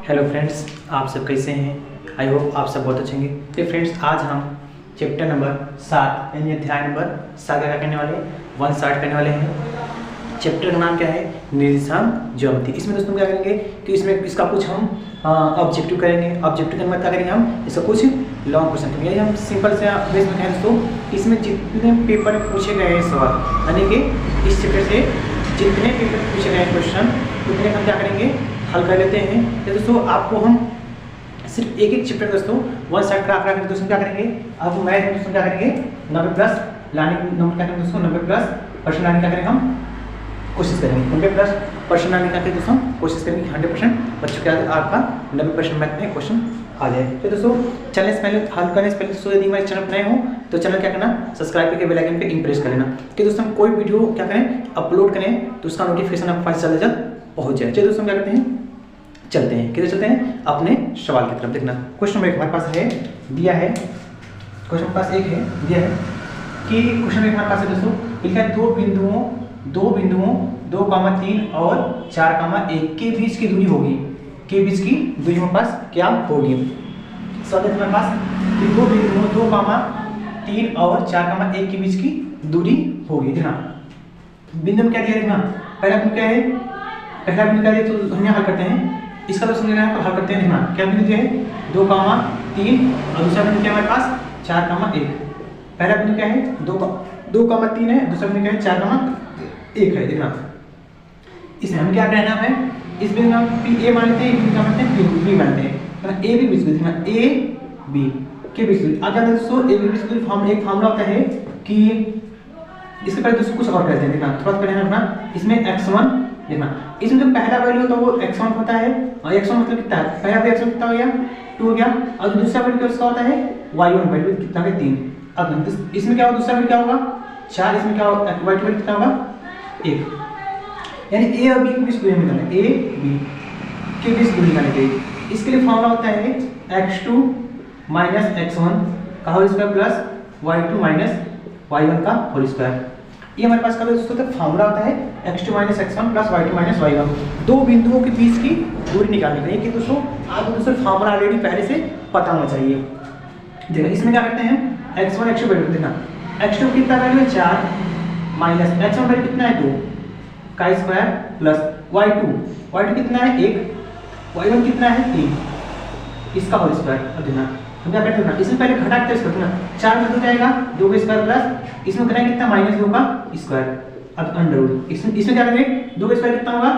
Hello friends, आप सब कैसे हैं? आई होप आप सब बहुत अच्छे होंगे। तो फ्रेंड्स, आज हम चैप्टर नंबर 7 यानी अध्याय नंबर 7 का क्या करने वाले हैं? 1 स्टार्ट करने वाले हैं। चैप्टर का नाम क्या है? निर्देशांक ज्यामिति। इसमें दोस्तों क्या करेंगे कि इसमें इसका कुछ हम ऑब्जेक्टिव करेंगे। ऑब्जेक्टिव करने में क्या करेंगे हम? इसका कुछ लॉन्ग क्वेश्चन करेंगे। हम सिंपल से बेस में कहें दोस्तों, इसमें जितने पेपर में पूछे गए हैं सवाल, यानी कि इस चैप्टर से जितने पेपर पूछे गए क्वेश्चन उतने हम क्या करेंगे? हल कर लेते हैं। तो दोस्तों आपको हम सिर्फ एक चैप्टर दोस्तों 1 स्टार्ट करा कर दोस्तों क्या करेंगे? आपको मैथ में दोस्तों क्या करेंगे? 90 प्लस लाने नंबर क्या करेंगे दोस्तों? 90 प्लस परसेंट लाने क्या करेंगे हम? कोशिश करेंगे 90 प्लस परसेंट लाने का दोस्तों कोशिश करेंगे कि 100% बच्चों के आपका 90% मैथ में क्वेश्चन आ जाए। तो दोस्तों चैनल से पहले हल करने से पहले दोस्तों यदि हमारे चैनल पर नए हो तो चैनल क्या करना? सब्सक्राइब करके बेल आइकन पे इंप्रेस कर लेना कि दोस्तों हम कोई वीडियो क्या करें? अपलोड करें तो उसका नोटिफिकेशन आपके पास जल्द से जल्द पहुंच जाए। चलिए दोस्तों क्या करते हैं? चलते हैं। किधर चलते हैं? अपने सवाल की तरफ। देखना क्वेश्चन नंबर 1 हमारे पास है, दिया है। क्वेश्चन नंबर पास 1 है, दिया है कि क्वेश्चन नंबर 1 हमारे पास है दोस्तों, लिखा है दो बिंदुओं 2,3 और 4,1 के बीच की दूरी होगी। के बीच की दूरी हमारे पास क्या होगी? सवाल हमारे पास दो बिंदुओं 2,3 और 4,1 के बीच की दूरी होगी। देखना बिंदु में क्या दिया है? देखना पहला बिंदु क्या है? पहला बिंदु क्या दिया तो हम यहाँ हल करते हैं। इसका तो समझ लेना, हल करते हैं। देखना क्या बिंदु दिया है? 2,3 और दूसरा बिंदु क्या है हमारे पास? 4,1। पहला बिंदु क्या है? 2,3 है, दूसरा बिंदु क्या है? 4,1 है। देखना इसमें हम क्या कहना है? इस बिंदु हम ए मान लेते हैं, इस बिंदु का मानते हैं बी मानते हैं। ए बी बीच देखना ए बी के बीच दूरी। अब जान दोस्तों ए बी बीच दूरी फॉर्म एक फार्मूला होता है कि इसके पहले दोस्तों कुछ और करते हैं। देखना थोड़ा पहले रखना, इसमें x1 देखना, इसमें जो पहला वैल्यू होता है वो x1 होता है और x1 मतलब कितना है? पहला वैल्यू x1 कितना हो गया? 2 हो गया। और जो दूसरा वैल्यू उसका होता है y1 वैल्यू कितना है? 3। अब इसमें क्या होगा? दूसरा वैल्यू क्या होगा? 4। इसमें क्या होगा? y2 वैल्यू कितना होगा? 1। यानी a और b के बीच दूरी निकालना है, a b के बीच दूरी निकालनी चाहिए। इसके लिए फॉर्मूला होता है x2 माइनस x1 का whole square plus y2 minus y1 का होल स्क्वायर। ये हमारे पास का दोस्तों फॉर्मूला होता है x2 minus x1 plus y2 minus y1, दो बिंदुओं के बीच की दूरी निकालने के लिए। कि दोस्तों आपको दोस्तों फॉर्मूला ऑलरेडी पहले से पता होना चाहिए। देखना इसमें क्या करते हैं? x1 x2 वैल्यू देखना, x2 कितना वैल्यू है? 4 माइनस x1 वैल्यू कितना है? 2 का स्क्वायर प्लस y2 कितना है? 1, y1 कितना है? 3, इसका होल स्क्वायर। अब देखना हम क्या करते हैं? इसमें पहले घटा के इसको देखना 4 में 2 जाएगा, 2 का स्क्वायर प्लस इसमें करेंगे कितना? -2 का स्क्वायर। अब अंडर रूट इसमें क्या करेंगे? 2 का स्क्वायर कितना होगा?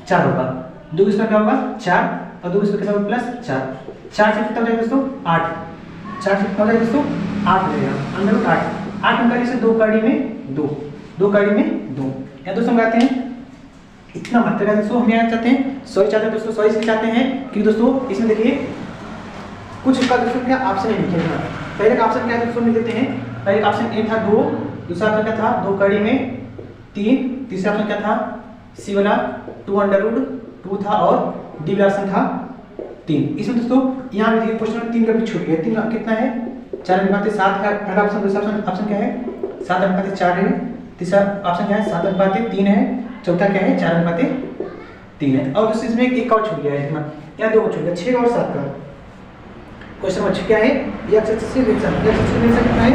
4 होगा। 2 का स्क्वायर क्या होगा? 4 और 2 का स्क्वायर कितना होगा? प्लस 4। 4 से कितना हो जाएगा दोस्तों? 8। 4 से कितना हो जाएगा दोस्तों? 8 हो जाएगा। अंडर रूट 8 8 अंदर से 2 कड़ी में 2, 2 कड़ी में 2। या दोस्तों हम कहते हैं इतना मत करें दोस्तों, हम यहाँ चाहते हैं सॉरी चाहते हैं दोस्तों, सॉरी इसलिए चाहते हैं कि दोस्तों इसमें देखिए कुछ इसका दोस्तों क्या ऑप्शन है लिखे। पहले का ऑप्शन क्या है दोस्तों? लिख देते हैं। पहले ऑप्शन ए था 2, दूसरा ऑप्शन क्या था? 2 कड़ी में 3, तीसरा ऑप्शन क्या था? सी वाला 2 अंडर रूट 2 था और डी वाला ऑप्शन था 3। इसमें दोस्तों यहाँ पे देखिए क्वेश्चन में 3 का भी छूट गया। 3 कितना है? 4 अनुपात 7 का पहला ऑप्शन। दूसरा ऑप्शन क्या है? 7 अनुपात 4 है। तीसरा ऑप्शन क्या है? 7 अनुपात 3 है। चौथा क्या है? 4 अनुपात 3 है। और दोस्तों इसमें एक और छूट गया है। यहाँ 2 छूट गया, 6 और 7 का। क्वेश्चन नंबर 6 क्या है? ये एक्स से रिलेशन कितना है?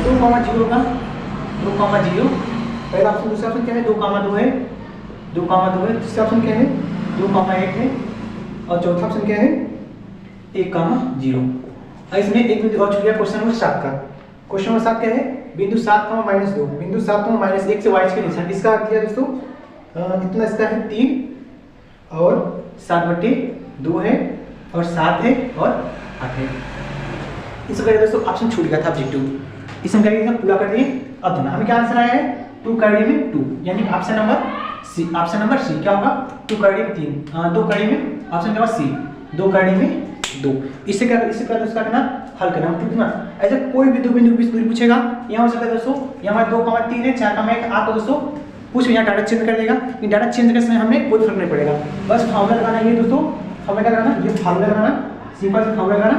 2, 0 का 2, 0। पहला ऑप्शन। दूसरा ऑप्शन क्या है? 2, 2 है। 2, 2 है। तीसरा ऑप्शन क्या है? 2, 1 है। और चौथा ऑप्शन क्या है? 1, 0। और इसमें एक बिंदु और छूट गया क्वेश्चन नंबर 7 का। क्वेश्चन नंबर 7 क्या है? बिंदु 7, -2, बिंदु 7, -1 से y के निशान। इसका अर्थ दिया दोस्तों इतना, इसका है 3 और 7/2 है और 7 है और 8 है। इसका दोस्तों ऑप्शन छूट गया था ऑब्जेक्टिव। इसमें क्या किया? पूरा कर दिए। अब देखना हमें क्या आंसर आया है? 2 कड़ी में 2, यानी option number C. Option number C क्या होगा? 2 कड़ी में 3, 2 कड़ी में ऑप्शन क्या होगा? सी, 2 कड़ी में 2। इससे क्या उसका करना? हल करना। कितना ऐसे कोई भी दो बिंदु बीच दूरी पूछेगा, यहाँ हो सकता है दोस्तों यहाँ 2,3 है, 4,1 आपको दोस्तों कुछ यहाँ डाटा चेंज कर देगा। ये डाटा चेंज करने से हमें कोई फर्क नहीं पड़ेगा। बस फार्मूला लगाना है दोस्तों, फार्मूला क्या लगाना? ये फार्मूला लगाना, सिंपल से फार्मूला लगाना।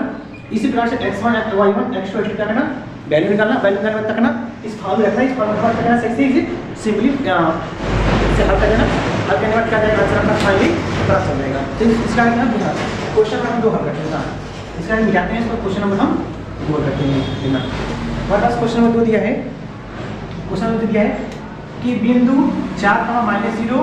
इसी प्रकार से x1 y1 x2 x3 क्या करना? वैल्यू निकालना, वैल्यू निकालना तक करना। इस फार्मूला रखना, इस फार्मूला का करना सिंपली इसे हल कर देना, हल करने के बाद क्या जाएगा आंसर आपका फाइनली पता चल जाएगा। तो इसका क्वेश्चन नंबर हम 2 हल करते हैं, इसका मिटाते हैं, इसको क्वेश्चन नंबर हम 2 हल करते हैं। हमारे पास क्वेश्चन नंबर 2 दिया है, क्वेश्चन नंबर दिया है कि बिंदु 4,-0,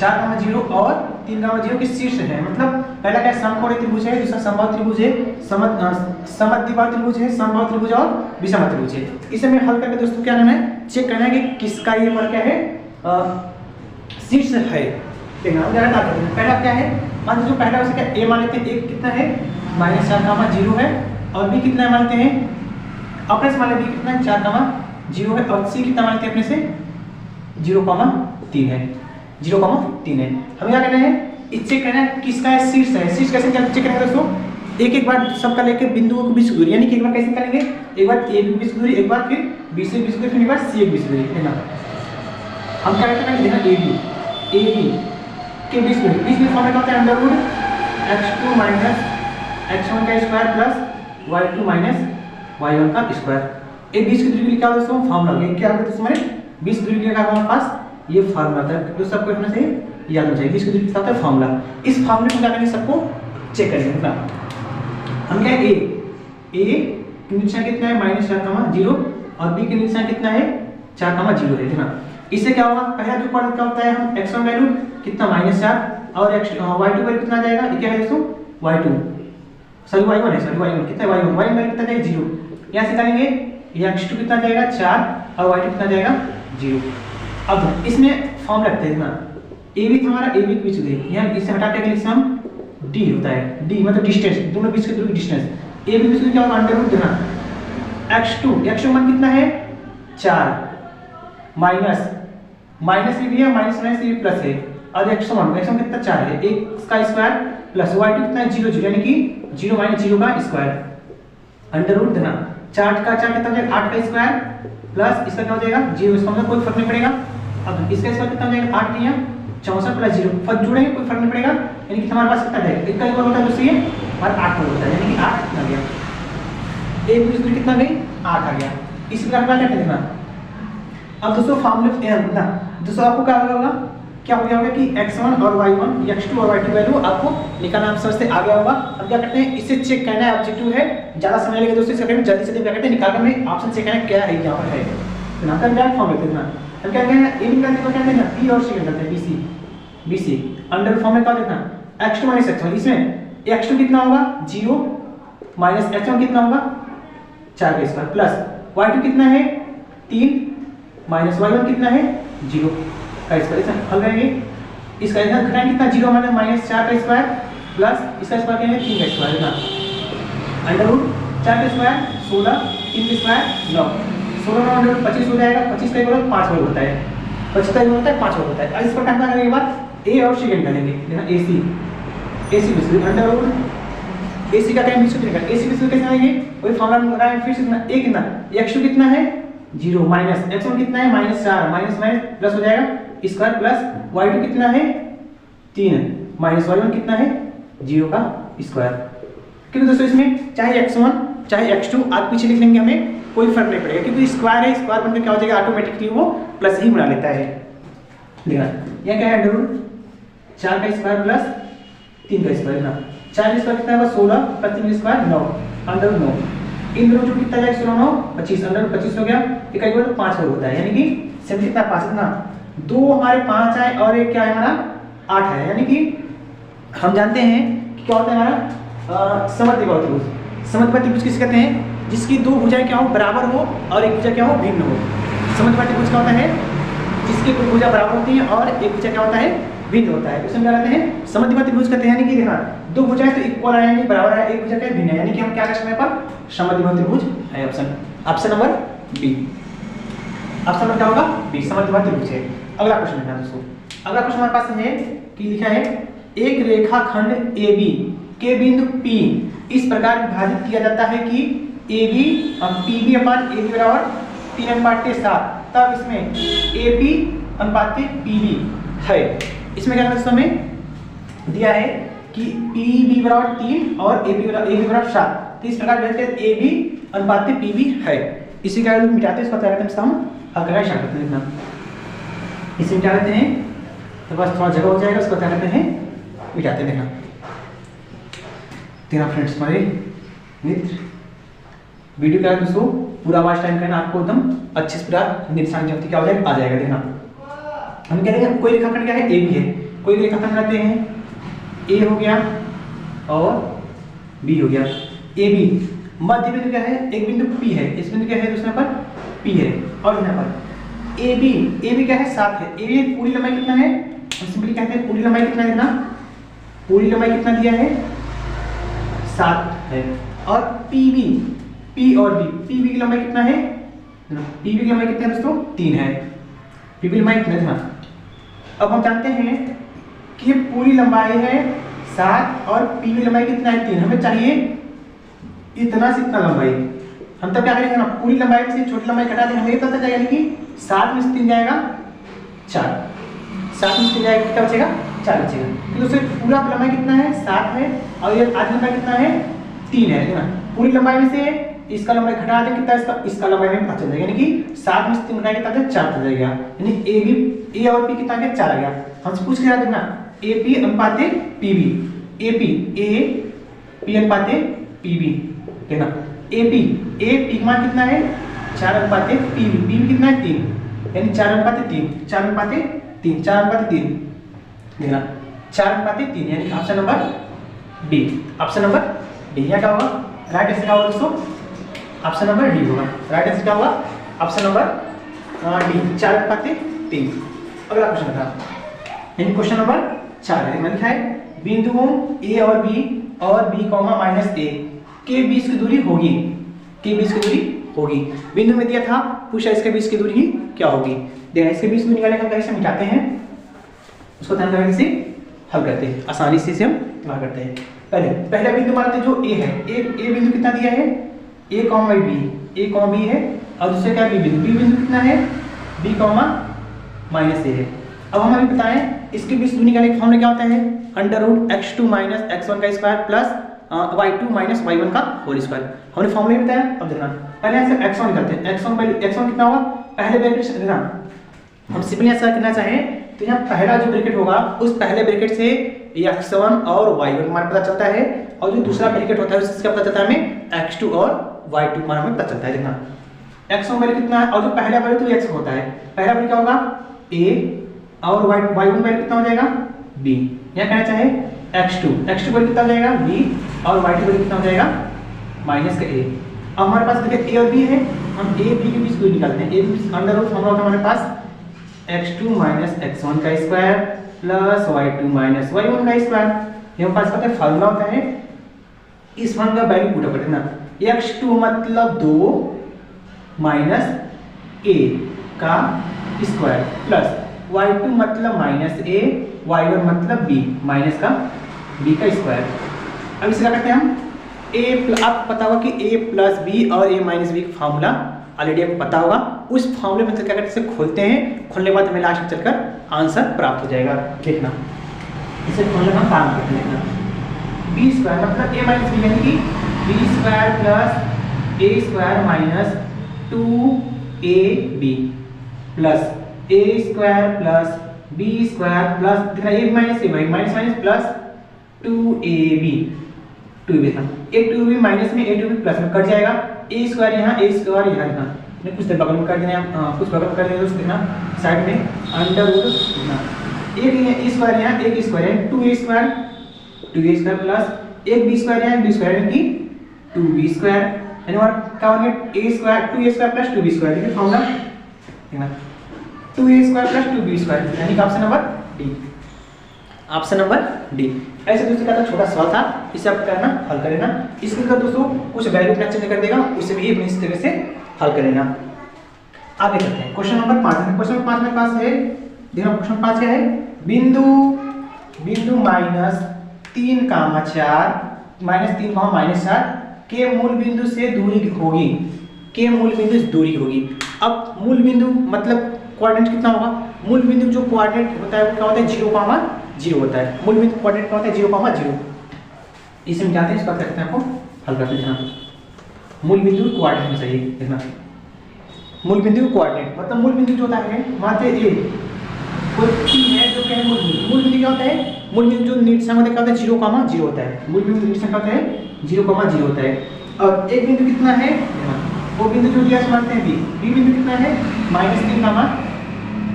4,0 और 3,0 के शीर्ष है। मतलब पहला क्या समकोणीय त्रिभुज है, दूसरा समबाहु त्रिभुज है, समद्विबाहु त्रिभुज है, समबाहु त्रिभुज और विषम त्रिभुज है। इसे मैं हल करके दोस्तों क्या करना है, चेक करना है कि किसका ये पर क्या है शीर्ष है। देखना हम क्या करते हैं, पहला क्या है, मान लीजिए पहला उसे क्या a मान लेते हैं, एक कितना है -4,0 है, और b कितना है मानते हैं अपने से, मान लेते हैं b कितना है 4,0 है, और c कितना मानते हैं अपने से 0,3 है, 0,3 है। हमें क्या करना है, इस चेक करना है किसका है शीर्ष है। शीर्ष कैसे चेक करेंगे दोस्तों, एक बार सबका लेके बिंदुओं के बीच की दूरी, यानी कि एक बार कैसे करेंगे, एक बार a के बीच की दूरी, एक बार फिर b से बीच की दूरी, फिर एक बार c के बीच की दूरी, है ना। हम क्या करते हैं, देखना ab के बीच में फॉर्मूला क्या होता है, √x2 - x1 का स्क्वायर प्लस y2 - y1 का स्क्वायर। ये बीच की दूरी के लिए क्या होता है दोस्तों, फॉर्मूला ये क्या होता है हमारे बीच की दूरी के लिए क्या हमारे पास ये फॉर्मूला होता है, तो सबको अपने से याद होना चाहिए। बीच की दूरी कितना होता है फॉर्मूला, इस फॉर्मूले को क्या करेंगे सबको चेक करेंगे ना। हम क्या है a की निशान कितना है -4,0 और b की निशान कितना है 4,0 है ना। इससे क्या होगा, पहला जो पॉइंट क्या होता है, हम x1 वैल्यू कितना -4 और y2 वैल्यू कितना आ जाएगा, ये क्या है दोस्तों y2 सॉरी y1 है, सॉरी y1 कितना है, y1 वैल्यू कितना जाएगा 0। यहाँ से करेंगे x2 कितना जाएगा 4 और y2 कितना जाएगा 0। अब इसमें फॉर्म रखते हैं ना, a भी हमारा a b के बीच दूरी, यहाँ इसे हटा के लिखते हम d होता है, d मतलब डिस्टेंस, दोनों बीच की दूरी डिस्टेंस। a b बीच की क्या होगा अंडर रूट देना, x2 मान कितना है 4 माइनस भी है, माइनस भी प्लस है, और x1 कितना 4 है, एक का स्क्वायर प्लस y2 कितना है 0 यानी कि 0 - 0 का स्क्वायर अंडर रूट देना, 4 का 4 कितना हो जाएगा 8 का स्क्वायर प्लस इसका क्या हो जाएगा 0, इसका मतलब कोई फर्क नहीं पड़ेगा। अब इसका स्क्वायर कितना हो जाएगा 8 या 64 प्लस 0 फर्क जुड़ेंगे कोई फर्क नहीं पड़ेगा, यानी कि हमारे पास कितना जाएगा, इसका स्क्वायर होता है दोस्तों ये हमारा 8 होता है, यानी कि 8 आ गया, एक दूसरी कितना गई 8 आ गया। इस प्रकार क्या करते हैं। अब दोस्तों फॉर्मूले ना दोस्तों आपको क्या होगा कि x1 और y1 x2 और y2 वैल्यू आपको निकालना आप समझते आ गया होगा। अब क्या करते हैं, इसे चेक करना है, ऑब्जेक्टिव है, ज्यादा समय लगेगा दोस्तों, इसे करने जल्दी से क्या करते हैं निकाल कर हमें ऑप्शन चेक करना है क्या है यहाँ पर है ना। तो डायरेक्ट फॉर्म लेते हैं ना, हम क्या करेंगे a निकालने को क्या करते हैं b और c निकालते हैं, bc अंडर फॉर्म में क्या देना x2 - x1, इसमें x2 कितना होगा 0 माइनस x1 कितना होगा 4 का स्क्वायर प्लस y2 कितना है 3 माइनस y1 कितना है 0 का स्क्वायर। इसे हल करेंगे, इसका इधर घटाएंगे कितना 0 -4 का स्क्वायर प्लस इसका स्क्वायर करेंगे 3 का स्क्वायर ना, अंडर रूट 4 का स्क्वायर 16, 3 का स्क्वायर 9, 16 9 अंडर रूट 25 हो जाएगा, 25 का वर्ग 5 वर्ग होता है, 25 का वर्ग होता है 5 वर्ग होता है। इस पर क्या करने के बाद a और c निकालेंगे, देखना ac बीच अंडर रूट ac का क्या बीच में निकालेंगे, ac बीच कैसे आएंगे वही फॉर्मूला लगाएंगे, फिर से कितना a कितना x2 कितना है 0 माइनस x1 कितना है -4 माइनस प्लस हो जाएगा स्क्वायर प्लस y2 कितना है 3 माइनस y1 कितना है 0 का स्क्वायर। क्योंकि दोस्तों इसमें चाहे x1 चाहे x2 आगे पीछे लिख लेंगे हमें कोई फर्क नहीं पड़ेगा, क्योंकि स्क्वायर है, स्क्वायर बनकर क्या हो जाएगा ऑटोमेटिकली वो प्लस ही बना लेता है। देखना यह क्या है अंडर रूट 4 का स्क्वायर प्लस 3 का स्क्वायर ना, 4 का स्क्वायर कितना होगा 16 प्लस 3 का स्क्वायर 9 अंडर रूट 9, इन दोनों जो कितना जाएगा 16 9 25 अंडर रूट 25 हो गया, एक एक बार 5 होता है, यानी कि सेम कितना 5 ना 2 हमारे 5 आए और एक क्या है हमारा 8 है, यानी कि हम जानते हैं कि क्या होता है हमारा समद्विबाहु त्रिभुज। समद्विबाहु त्रिभुज किसे कहते हैं, जिसकी दो भुजाएं क्या हो बराबर हो और एक भुजा क्या हो भिन्न हो। समद्विबाहु त्रिभुज क्या होता है, जिसकी दो भुजा बराबर होती है और एक भुजा क्या होता है भिन्न होता है, उसमें क्या कहते हैं समद्विबाहु त्रिभुज कहते हैं। यानी कि देखना दो भुजाएं तो इक्वल है यानी बराबर है, एक भुजा क्या भिन्न है, यानी कि हम क्या कर सकते हैं पर समद्विबाहु त्रिभुज है। Option number B, option number क्या होगा बी समद्विबाहु त्रिभुज है। अगला क्वेश्चन देखना दोस्तों, अगला क्वेश्चन हमारे पास है कि लिखा है एक रेखाखंड AB के बिंदु P इस प्रकार विभाजित किया जाता है कि AB और PB अनुपात AB बराबर 3:7, तब इसमें AP अनुपात PB है। इसमें क्या दोस्तों हमें दिया है कि PB बराबर 3 और AB बराबर 7, तो इस प्रकार AB अनुपात PB है। इसी का मिटाते हैं, इसको क्या करते हैं हम हल करना स्टार्ट करते हैं। इसे मिटा लेते हैं, तो बस थोड़ा जगह हो जाएगा, उसको क्या करते हैं, मिटाते देखना। तेरा फ्रेंड्स हमारे मित्र वीडियो क्या है दोस्तों, पूरा आवाज टाइम करना आपको एकदम अच्छे से पूरा निशान जब क्या हो जाएगा, आ जाएगा देखना। हम कह रहे हैं कोई रेखाखंड क्या है, ए बी है, कोई रेखाखंड बनाते हैं, ए हो गया और बी हो गया। ए बी मध्य बिंदु क्या है, एक बिंदु पी है, इस बिंदु क्या है, दूसरे पर पी है, और यहाँ पर ए बी क्या है, 7 है। ए बी पूरी लंबाई कितना है, हम सिंपली कहते हैं पूरी लंबाई कितना है, पूरी लंबाई कितना दिया है, 7 है। और पी और बी, पी बी की लंबाई कितना है, पी बी की लंबाई कितना है दोस्तों, 3 है। पी बी लंबाई कितना है। अब हम जानते हैं कि पूरी लंबाई है 7 और पी बी लंबाई कितना है, 3। हमें चाहिए इतना से इतना लंबाई। हम तब क्या करेंगे ना, पूरी लंबाई से छोटी लंबाई घटा देंगे, हमें पता चलेगा, यानी कि 7 में से 3 जाएगा 4, 7 में से 3 जाएगा कितना बचेगा, 4 बचेगा। तो दोस्तों पूरा लंबाई कितना है, 7 है, और ये आधी लंबाई कितना है, 3 है ना। पूरी लंबाई में से इसका लंबाई घटा दें कितना, इसका लंबाई में पता चल जाएगा, यानी कि 7 में से 3 घटाएंगे कितना, 4 हो जाएगा। यानी ए और पी कितना आ गया, 4 आ गया। हमसे पूछ के देखना, ए पी अनुपाते पी बी, ए पी अनुपाते पी बी देखना। ए पी का मान कितना है, 4 अनुपाते पी बी कितना है, 3, यानी 4 अनुपाते 3 देखना, 4 अनुपाते 3, यानी option number D. Option number D क्या होगा, राइट आंसर क्या होगा दोस्तों, ऑप्शन नंबर डी होगा। राइट आंसर क्या होगा, ऑप्शन नंबर डी, 4 अनुपाते 3। अगला क्वेश्चन था, यानी क्वेश्चन नंबर 4 है, मैंने लिखा है बिंदुओं ए और बी माइनस ए के बीच की दूरी होगी, के बीच की दूरी होगी। बिंदु में दिया था, पूछा इसके बीच की दूरी क्या होगी। देखना इसके बीच की दूरी निकालने का कैसे मिटाते हैं, उसको ध्यान रखने से हल करते हैं, आसानी से हम हल करते हैं। पहला बिंदु मानते हैं जो ए है, ए बिंदु कितना दिया है, ए कॉमा बी है, और दूसरे क्या बी बिंदु कितना है, बी कॉमा माइनस ए है। अब हम अभी बताएं इसके बीच दूरी निकालने का फॉर्मूला क्या होता है, √x2 माइनस x1 का square plus y2 minus y1 का होल स्क्वायर। हमने फॉर्मूला भी बताया। अब देखना पहले ऐसे x1 निकालते हैं, x1 कितना होगा, पहले ब्रैकेट से देखना, हम सिंपली ऐसा करना चाहें तो यहाँ पहला जो ब्रैकेट होगा उस पहले ब्रैकेट से x1 और y1 मान पता चलता है, और जो दूसरा ब्रैकेट होता है उसका पता चलता है हमें x2 और y2 मान हमें पता चलता है। देखना x1 वैल्यू कितना है, और जो पहला वैल्यू तो x होता है, पहला वैल्यू क्या होगा a, और y1 वैल्यू कितना हो जाएगा b। यहाँ कहना चाहे x2 वैल्यू कितना हो जाएगा b, और y2 वैल्यू कितना हो जाएगा माइनस का a। अब हमारे पास देखिए a और b है, हम a b के बीच दूरी निकालते हैं। a अंडर रूट फॉर्मूला होता है हमारे पास x2 माइनस x1 का square plus y2 minus y1 का स्क्वायर। ये हमारे पास पता है फार्मूला होता है, इस फॉर्मूला का वैल्यू पुट कर देना, x2 मतलब 2 माइनस a का स्क्वायर प्लस y2 मतलब माइनस a, y1 मतलब b माइनस का b का स्क्वायर। अब इसे क्या करते हैं हम a, आपको पता होगा कि a प्लस b और a माइनस b का फार्मूला ऑलरेडी आपको पता होगा। उस फार्मूले में क्या करते हैं, खोलते हैं, खोलने के बाद हमें लास्ट में चलकर आंसर प्राप्त हो जाएगा। देखना इसे खोलने का काम करते हैं, देखना b स्क्वायर मतलब a माइनस b, यानी कि b square plus a square minus 2ab plus a square plus b square plus देखना a minus a minus plus 2ab a 2b minus में a 2b प्लस में cut जाएगा, a square यहाँ a square यहाँ लिखना, कुछ देर बगल में कर देना, कुछ बगल में कर देना दोस्तों। देखना साइड में अंडर रूट लिखना, एक a स्क्वायर यहाँ एक स्क्वायर है 2a स्क्वायर प्लस एक b स्क्वायर यहाँ b स्क्वायर यानी कि 2b स्क्वायर, यानी और क्या हो गया a square 2a square plus 2b square. देखिए फॉर्मूला देखना 2a square plus 2b square, यानी कि option number D, option number D. ऐसे दोस्तों का छोटा सवाल था, इसे आप करना हल कर लेना। इसके अंदर दोस्तों कुछ वैल्यू अपना चेंज कर देगा, उसे भी अपनी इस तरह से हल कर लेना। आगे चलते हैं क्वेश्चन नंबर 5। क्वेश्चन नंबर 5 मेरे पास है, देखो क्वेश्चन 5 क्या है, बिंदु माइनस 3 कामा 4 माइनस 4 के मूल बिंदु से दूरी होगी, के मूल बिंदु से दूरी होगी। अब मूल बिंदु मतलब कोऑर्डिनेट कितना होगा, मूल बिंदु जो कोऑर्डिनेट होता है वो क्या होता है 0,0 होता है। मूल बिंदु कोऑर्डिनेट क्या होता है 0,0। इसे हम जानते हैं, इसका करते हैं आपको हल करते हैं। मूल बिंदु कोऑर्डिनेट चाहिए, देखना मूल बिंदु कोऑर्डिनेट मतलब मूल बिंदु जो होता है मानते ए कोई पी है जो क्या है मूल बिंदु क्या होता है, मूल बिंदु जो निर्देशांक होता है क्या होता है 0,0 होता है, मूल बिंदु निर्देशांक होता है 0,0 होता है। और एक बिंदु कितना है, वो बिंदु जो दिया मानते हैं बी बिंदु कितना है -3,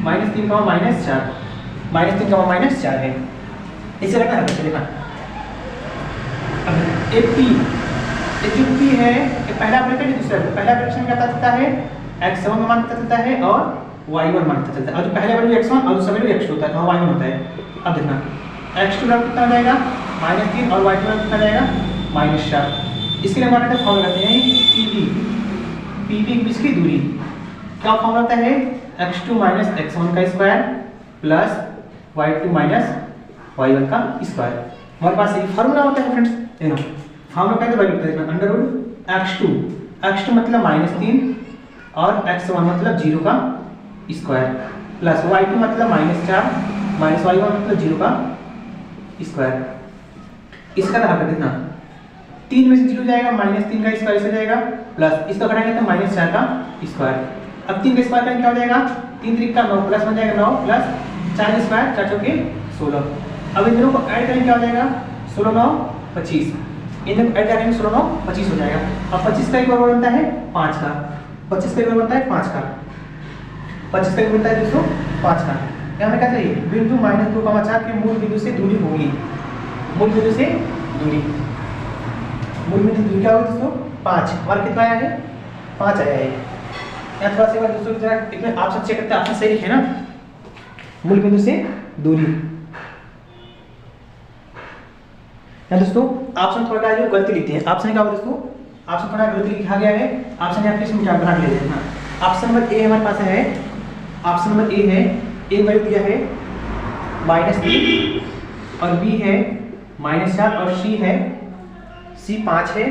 -3, -4 है, इसे रखना है बच्चे। देखना अब एक पी, एक जो पी है ये पहला ऑपरेटर दूसरा, पहला ऑपरेशन क्या चलता है x7 का मान पता चलता है और y1 मान पता चलता है, और जो पहला वैल्यू x1 और दूसरा वैल्यू x2 होता है, वहाँ y1 होता है। अब देखना x2 का कितना हो जाएगा -3 और y2 का कितना जाएगा -4। इसके लिए हमारे फॉर्मूला करते हैं पी के बीच की दूरी, क्या फॉर्मूला होता है x2 - x1 का स्क्वायर प्लस y2 - y1 का स्क्वायर। हमारे पास ये फार्मूला होता है फ्रेंड्स, देखना फार्मूला का वैल्यू होता है अंडर रूट x2 मतलब -3 और x1 मतलब 0 का स्क्वायर प्लस y2 मतलब -4 माइनस y1 मतलब 0 का स्क्वायर। इसका हल कर देना 3 में से 0 जाएगा -3 का स्क्वायर से जाएगा प्लस इसका घटाएंगे तो -4 का स्क्वायर। अब 3 का स्क्वायर करेंगे क्या हो जाएगा 3 3 का 9 प्लस बन जाएगा 9 प्लस 4 का स्क्वायर 4 चौके 16। अब इन दोनों को ऐड करेंगे क्या हो जाएगा 16 9 25, इन दोनों को ऐड करेंगे 16 9 25 हो जाएगा। अब 25 का एक वर्ग बनता है 5 का, 25 का एक वर्ग बनता है 5 का, 25 का एक बनता है 205 का। यहाँ हमें क्या चाहिए बिंदु -2,4 के मूल बिंदु से दूरी होगी, मूल बिंदु से दूरी, मूल बिंदु दूरी क्या होगी दोस्तों 5, हमारा कितना आया है 5 आया है। यहाँ थोड़ा सा एक बार दोस्तों जरा इसमें ऑप्शन चेक करते हैं, ऑप्शन सही लिखे ना, मूल बिंदु से दूरी। यहाँ दोस्तों ऑप्शन थोड़ा जो गलती लिखते हैं, ऑप्शन क्या होगा दोस्तों ऑप्शन थोड़ा गलती लिखा गया है, ऑप्शन यहाँ फिर से मिटा बना ले लेते हैं। ऑप्शन नंबर ए हमारे पास है, ऑप्शन नंबर ए है, ए वैल्यू दिया है -3 और बी है -4 और सी है सी 5 है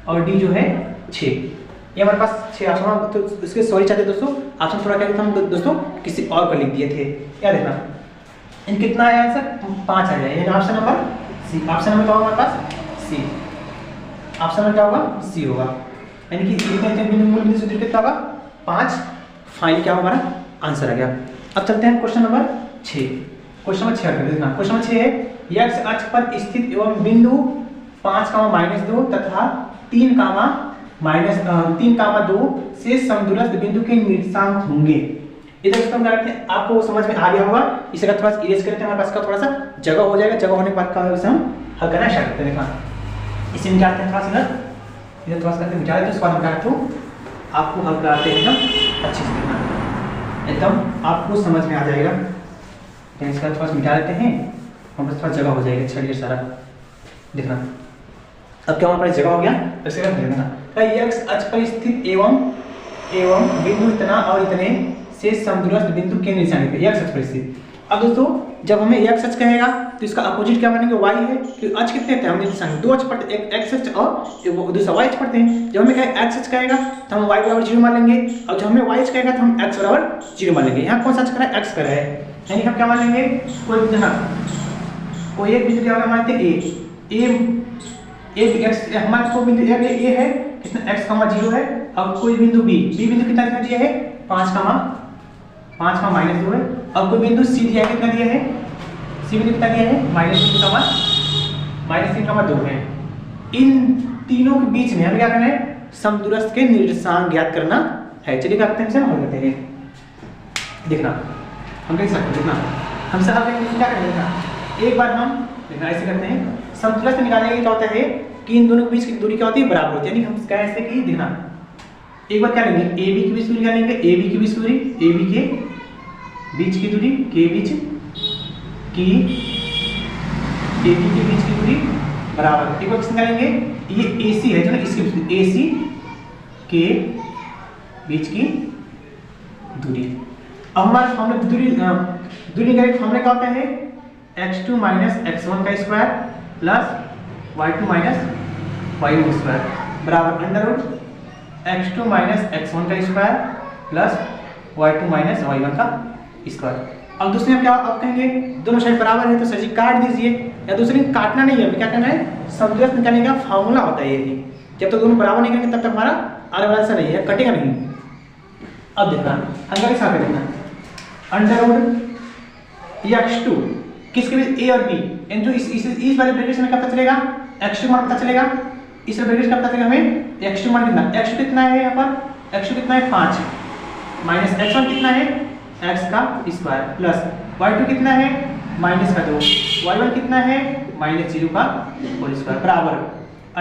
और डी जो है 6। ये हमारे पास 6 ऑप्शन, तो इसके सॉरी चाहते दोस्तों ऑप्शन थोड़ा क्या हम दोस्तों किसी और को लिख दिए थे। क्या देखना इन कितना आया आंसर 5 आ जाए, option number C, option number क्या होगा हमारे पास सी, ऑप्शन नंबर क्या होगा सी होगा, यानी कि मूल बिंदु से दूरी कितना होगा 5। फाइनल क्या होगा हमारा आंसर आ गया। अब चलते हैं क्वेश्चन नंबर 6, क्वेश्चन नंबर 6 देखना, क्वेश्चन नंबर 6 है x अक्ष पर स्थित एवं बिंदु 5,-2 तथा 3,2 से समदूरस्थ बिंदु के निर्देशांक होंगे। इधर हम करते हैं, आपको समझ में आ गया होगा, इसे अगर थोड़ा सा इरेज करते हैं हमारे पास का थोड़ा सा जगह हो जाएगा, जगह होने के बाद का हम हल करना स्टार्ट करते हैं। देखना इसे मिटाते हैं थोड़ा सा इधर थोड़ा सा करके मिटा देते हैं, उसके बाद हम करते हैं आपको हल कराते हैं एकदम अच्छे से, देखना एकदम आपको समझ में आ जाएगा। इसका थोड़ा सा मिटा देते हैं, हमारे पास थोड़ा जगह हो जाएगा छड़िए सारा। देखना अब क्या हमारे पास जगह हो गया, इसके बाद देखना x अक्ष पर स्थित एवं बिंदु इतना और इतने से समदूरस्थ बिंदु के निर्देशांक x अक्ष पर स्थित। अब दोस्तों जब हमें x अक्ष कहेगा तो इसका अपोजिट क्या मानेंगे y है, क्योंकि अक्ष कितने थे हम निर्देशांक 2 अक्ष पढ़ते, एक x अक्ष और दूसरा y अक्ष पढ़ते हैं। जब हमें कहे x अक्ष कहेगा तो हम y बराबर 0 मान लेंगे, और जब हमें y अक्ष कहेगा तो हम x बराबर 0 मान लेंगे। यहाँ कौन सा अक्ष करा है x करा है, यानी हम क्या मान लेंगे कोई एक बिंदु क्या होगा मानते हैं a x, हमारे को बिंदु a है कितना x, 0 है, और कोई बिंदु b बिंदु कितना दिया है 5, -2 है, और कोई बिंदु c दिया है कितना दिया है c बिंदु कितना दिया है -3,2 है। इन तीनों के बीच में हमें क्या करना है समदूरस्थ के निर्देशांक ज्ञात करना है। चलिए करते हैं, हल करते हैं। देखना हम कैसे सकते देखना हमसे हल करेंगे क्या करेंगे, देखना एक बार हम देखना ऐसे करते हैं, समदूरस्थ निकालने के लिए क्या होता है कि इन दोनों के बीच की दूरी क्या होती है बराबर होती है, यानी हम कैसे कि देखना एक बार क्या लेंगे AB के बीच की दूरी क्या लेंगे, AB के बीच की दूरी, AB के बीच की दूरी के बीच की AB के बीच की दूरी बराबर, एक बार किससे निकालेंगे ये AC है जो ना इसके बीच AC के बीच की दूरी। अब हमारे फॉर्मूला दूरी निकालने का फॉर्मूला क्या होता है x2 - x1 का square plus y2 - y1 square बराबर अंडर रूट x2 - x1 का स्क्वायर प्लस y2 - y1 का स्क्वायर। अब दूसरे में क्या आप कहेंगे दोनों साइड बराबर है तो सर जी काट दीजिए, या दूसरे काटना नहीं है, हमें क्या करना है समदूरस्थ निकालने का फार्मूला होता है ये, जब तक दोनों बराबर नहीं करेंगे तब तक हमारा आने वाला ऐसा नहीं है, कटेगा नहीं। अब देखना अंदर के साथ देखना अंडर रूट x2 किसके बीच a और b, यानी जो इस वाले ब्रैकेट में क्या पता चलेगा, x2 मान पता चलेगा। इस ब्रैकेट का पता चलेगा हमें x2 मान कितना, x2 कितना है यहाँ पर, x2 कितना है 5 माइनस x1 कितना है x का स्क्वायर प्लस y2 कितना है माइनस का 2, y1 कितना है माइनस 0 का होल स्क्वायर बराबर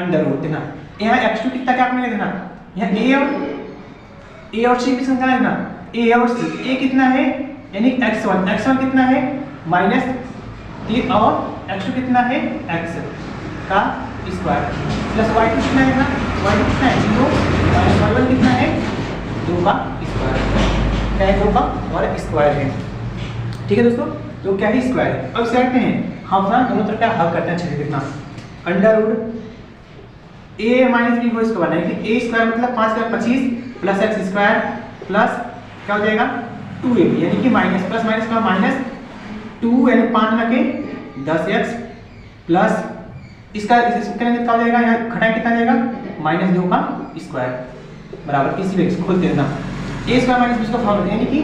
अंडर रूट। देखना यहाँ x2 कितना क्या आपने देखना, यहाँ a और c की संख्या देखना, a और c, a कितना है यानी x1 कितना है माइनस 3 और x2 कितना है x का स्क्वायर प्लस y2 कितना है ना, y2 कितना है 0 माइनस y1 कितना है 2 का स्क्वायर, क्या है 2 का और स्क्वायर है। ठीक है दोस्तों, तो क्या है स्क्वायर है। अब इसे करते हैं हम अपना दोनों तरफ का हल करते हैं अच्छे से। देखना under root a minus b को स्क्वायर बनाएंगे, a स्क्वायर मतलब 5 का 25 प्लस x स्क्वायर प्लस क्या हो जाएगा 2ab यानी कि माइनस प्लस माइनस का माइनस 2 यानी 5 ना के 10x प्लस इसका करेंगे कितना हो जाएगा, यहाँ घटाएं कितना आ जाएगा माइनस 2 का स्क्वायर बराबर इसी में खोलते हैं ना a स्क्वायर माइनस b का फॉर्मूला यानी कि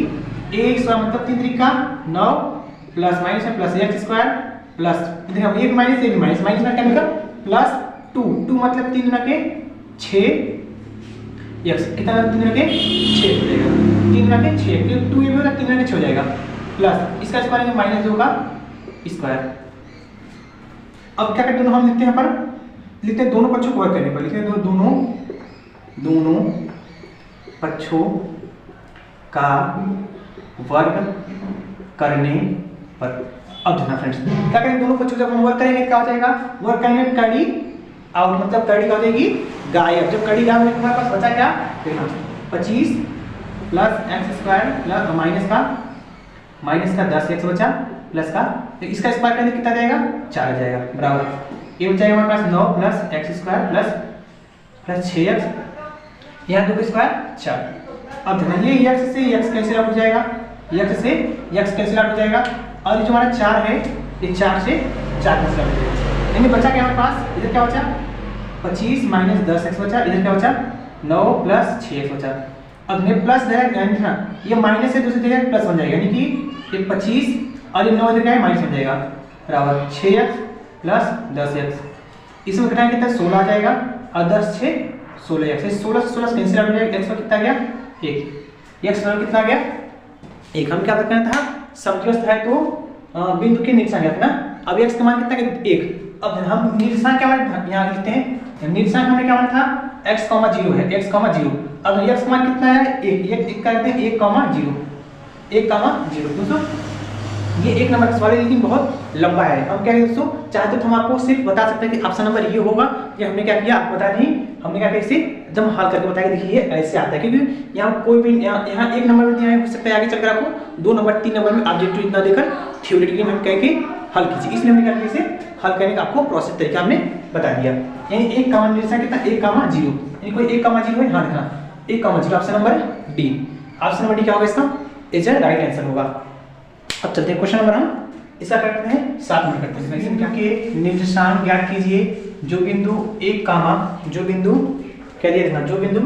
a स्क्वायर मतलब 3 3 का 9 प्लस माइनस में प्लस x स्क्वायर प्लस देखिए अब एक माइनस एक माइनस माइनस में क्या निकला प्लस 2 मतलब 3 ना के 6 x कितना 3 ना के 6 हो जाएगा, 3 ना के 6 क्योंकि 2 ये होगा 3 ना के 6 हो जाएगा प्लस इसका स्क्वायर है माइनस 2 का स्क्वायर। अब क्या करते हैं हम लिखते हैं यहाँ पर लिखते हैं दोनों पक्षों को वर्ग करने पर लिखते हैं दोनों पक्षों का वर्ग करने पर। अब देखना फ्रेंड्स क्या करेंगे, दोनों पक्षों जब हम वर्ग करेंगे क्या हो जाएगा, वर्ग करेंगे कड़ी आउट मतलब कड़ी क्या हो जाएगी गायब। जब कड़ी गायब होगी तुम्हारे पास बचा क्या, देखना 25 plus x square plus minus का 10x बचा प्लस का तो इसका स्क्वायर करने कितना जाएगा 4 आ जाएगा बराबर ये बचाएगा हमारे पास 9 plus x square plus 6x यहाँ 2 का स्क्वायर 4। अब देखना ये x से x कैंसिल आउट हो जाएगा, x से x कैंसिल आउट हो जाएगा और ये जो हमारा 4 है ये 4 से 4 कैंसिल आउट हो जाएगा यानी बचा क्या हमारे पास, इधर क्या बचा 25 माइनस 10x बचा, इधर क्या बचा 9 प्लस 6x बचा। अब ये प्लस देखना ये माइनस है दूसरी जगह प्लस बन जाएगा यानी कि ये 25 और ये 9 इधर क्या है माइनस बन जाएगा बराबर 6x प्लस 10x इसमें घटाएं कितना 16 आ जाएगा और 10 6 16x 16 कैंसिल आउट हो जाएगा, x पर कितना गया 1 x पर कितना गया 1। हम क्या करना था समचतुर्थ है तो बिंदु के निर्देशांक गया था ना, अब x का मान कितना है 1। अब हम निर्देशांक क्या माना यहाँ लिखते हैं, निर्देशांक हमने क्या माना था x, 0 है x, 0। अब x का मान कितना है 1 करते हैं 1, 0 दोस्तों ये एक नंबर का सवाल है लेकिन बहुत लंबा है। हम क्या दोस्तों चाहते तो हम आपको सिर्फ बता सकते हैं कि ऑप्शन नंबर ये होगा, कि हमने क्या किया आपको बता नहीं, हमने क्या किया इसे एकदम हल करके बताया देखिए ऐसे आता है क्योंकि यहाँ कोई भी यहाँ 1 नंबर में दिया हो सकता है आगे चलकर आपको 2 नंबर 3 नंबर में ऑब्जेक्टिव इतना देकर थ्योरेटिकली हम कह के हल कीजिए, इसलिए हमने क्या किया इसे हल करने का आपको प्रोसेस तरीका हमने बता दिया। यानी 1 का मान कितना 1, 0 यानी कोई 1, 0 है, हाँ देखना 1, 0 option number D. Option number D क्या होगा इसका इज राइट आंसर होगा। अब चलते हैं क्वेश्चन नंबर हम इसका करते हैं 7 नंबर करते हैं। बिंदु के निर्देशांक ज्ञात कीजिए जो बिंदु 1, जो बिंदु क्या दिया देखना जो बिंदु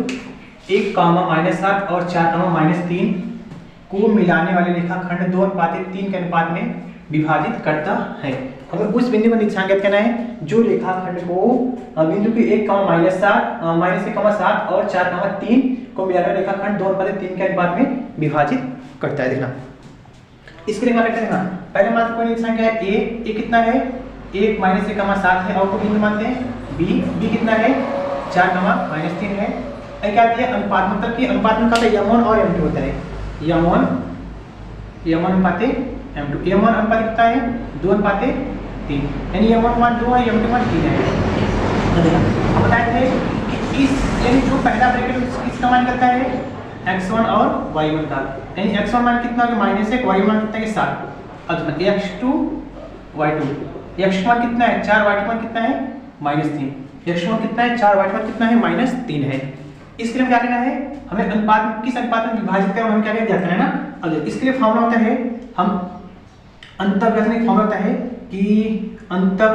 1, -7 और 4, -3 को मिलाने वाले रेखाखंड 2:3 के अनुपात में विभाजित करता है। हमें उस बिंदु का निर्देशांक ज्ञात करना है जो रेखाखंड को बिंदु के 1, -7 और 4, 3 को मिलाने वाले रेखाखंड 2:3 के अनुपात में विभाजित करता है। देखना इसके लिए क्या करते हैं ना पहले मान कोई निर्देशांक है a कितना है 1, -1, 7 है और को बिंदु मानते हैं b कितना है 4, -3 है। क्या दिया अनुपात मतलब कि अनुपात में कहते हैं m1 और m2 होता है, m1 अनुपात m2, m1 अनुपात कितना है 2:3 यानी m1 मान 2 है m2 मान 3 है। हम बताए थे कि इस यानी जो पहला ब्रैकेट इसका मान करता है x1 और y1 का, यानी x1 मान कितना है -1 y1 मान कितना है 7। अब x2 y2 x मान कितना है 4 y2 मान कितना है -3 x मान कितना है 4 y2 मान कितना है -3 है। इसके लिए क्या करना है हमें अनुपात किस अनुपात में विभाजित करना हम क्या करना है ना। अब इसके लिए फॉर्मूला होता है हम अंतर विभाजन फॉर्मूला होता है कि अंतर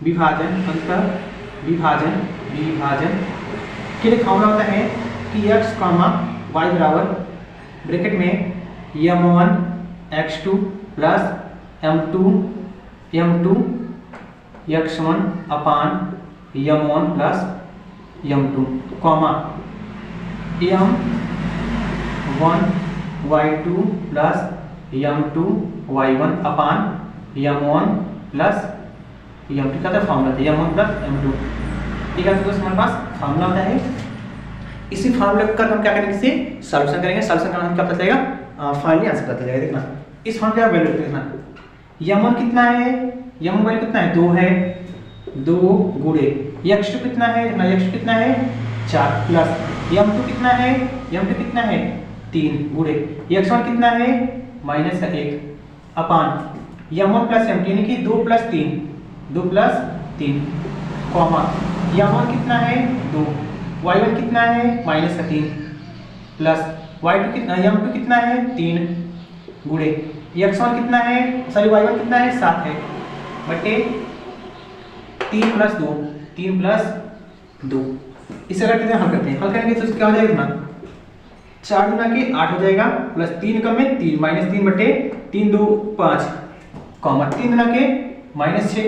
विभाजन के लिए फॉर्मूला होता है कि x, y बराबर ब्रैकेट में m1 x2 plus m2 x1 अपान m1 plus m2 comma m1 y2 plus m2 y1 अपान m1 प्लस m2 का फॉर्मूला था m1 प्लस m2। ठीक है, तो हमारे पास फॉर्मूला होता है। इसी फॉर्मूले का हम क्या करेंगे, इसे सॉल्यूशन करेंगे। सॉल्यूशन करना हम क्या पता चलेगा, फाइनली आंसर पता चलेगा। देखना इस फॉर्मूले का वैल्यू देखना, m1 कितना है, m1 वैल्यू कितना है 2 है, 2 गुणे x2 कितना है, x2 कितना है 4 प्लस m2 कितना है, m2 कितना है 3 गुणे x1 कितना है माइनस का 1 अपान m1 प्लस m2 यानी कि 2 प्लस 3 कॉमा m1 कितना है 2, y1 कितना है माइनस का 3 प्लस y2 कितना, m2 कितना है 3 गुणे x1 कितना है, सॉरी y1 कितना है 7 है बटे 3 प्लस 2। इसे करते हैं, हल करते हैं। हल करेंगे तो क्या हो जाएगा ना, 4 गुना के 8 हो जाएगा प्लस 3 कम में 3 माइनस 3 बटे 3 2 5 कॉमा 3 गुना के माइनस 6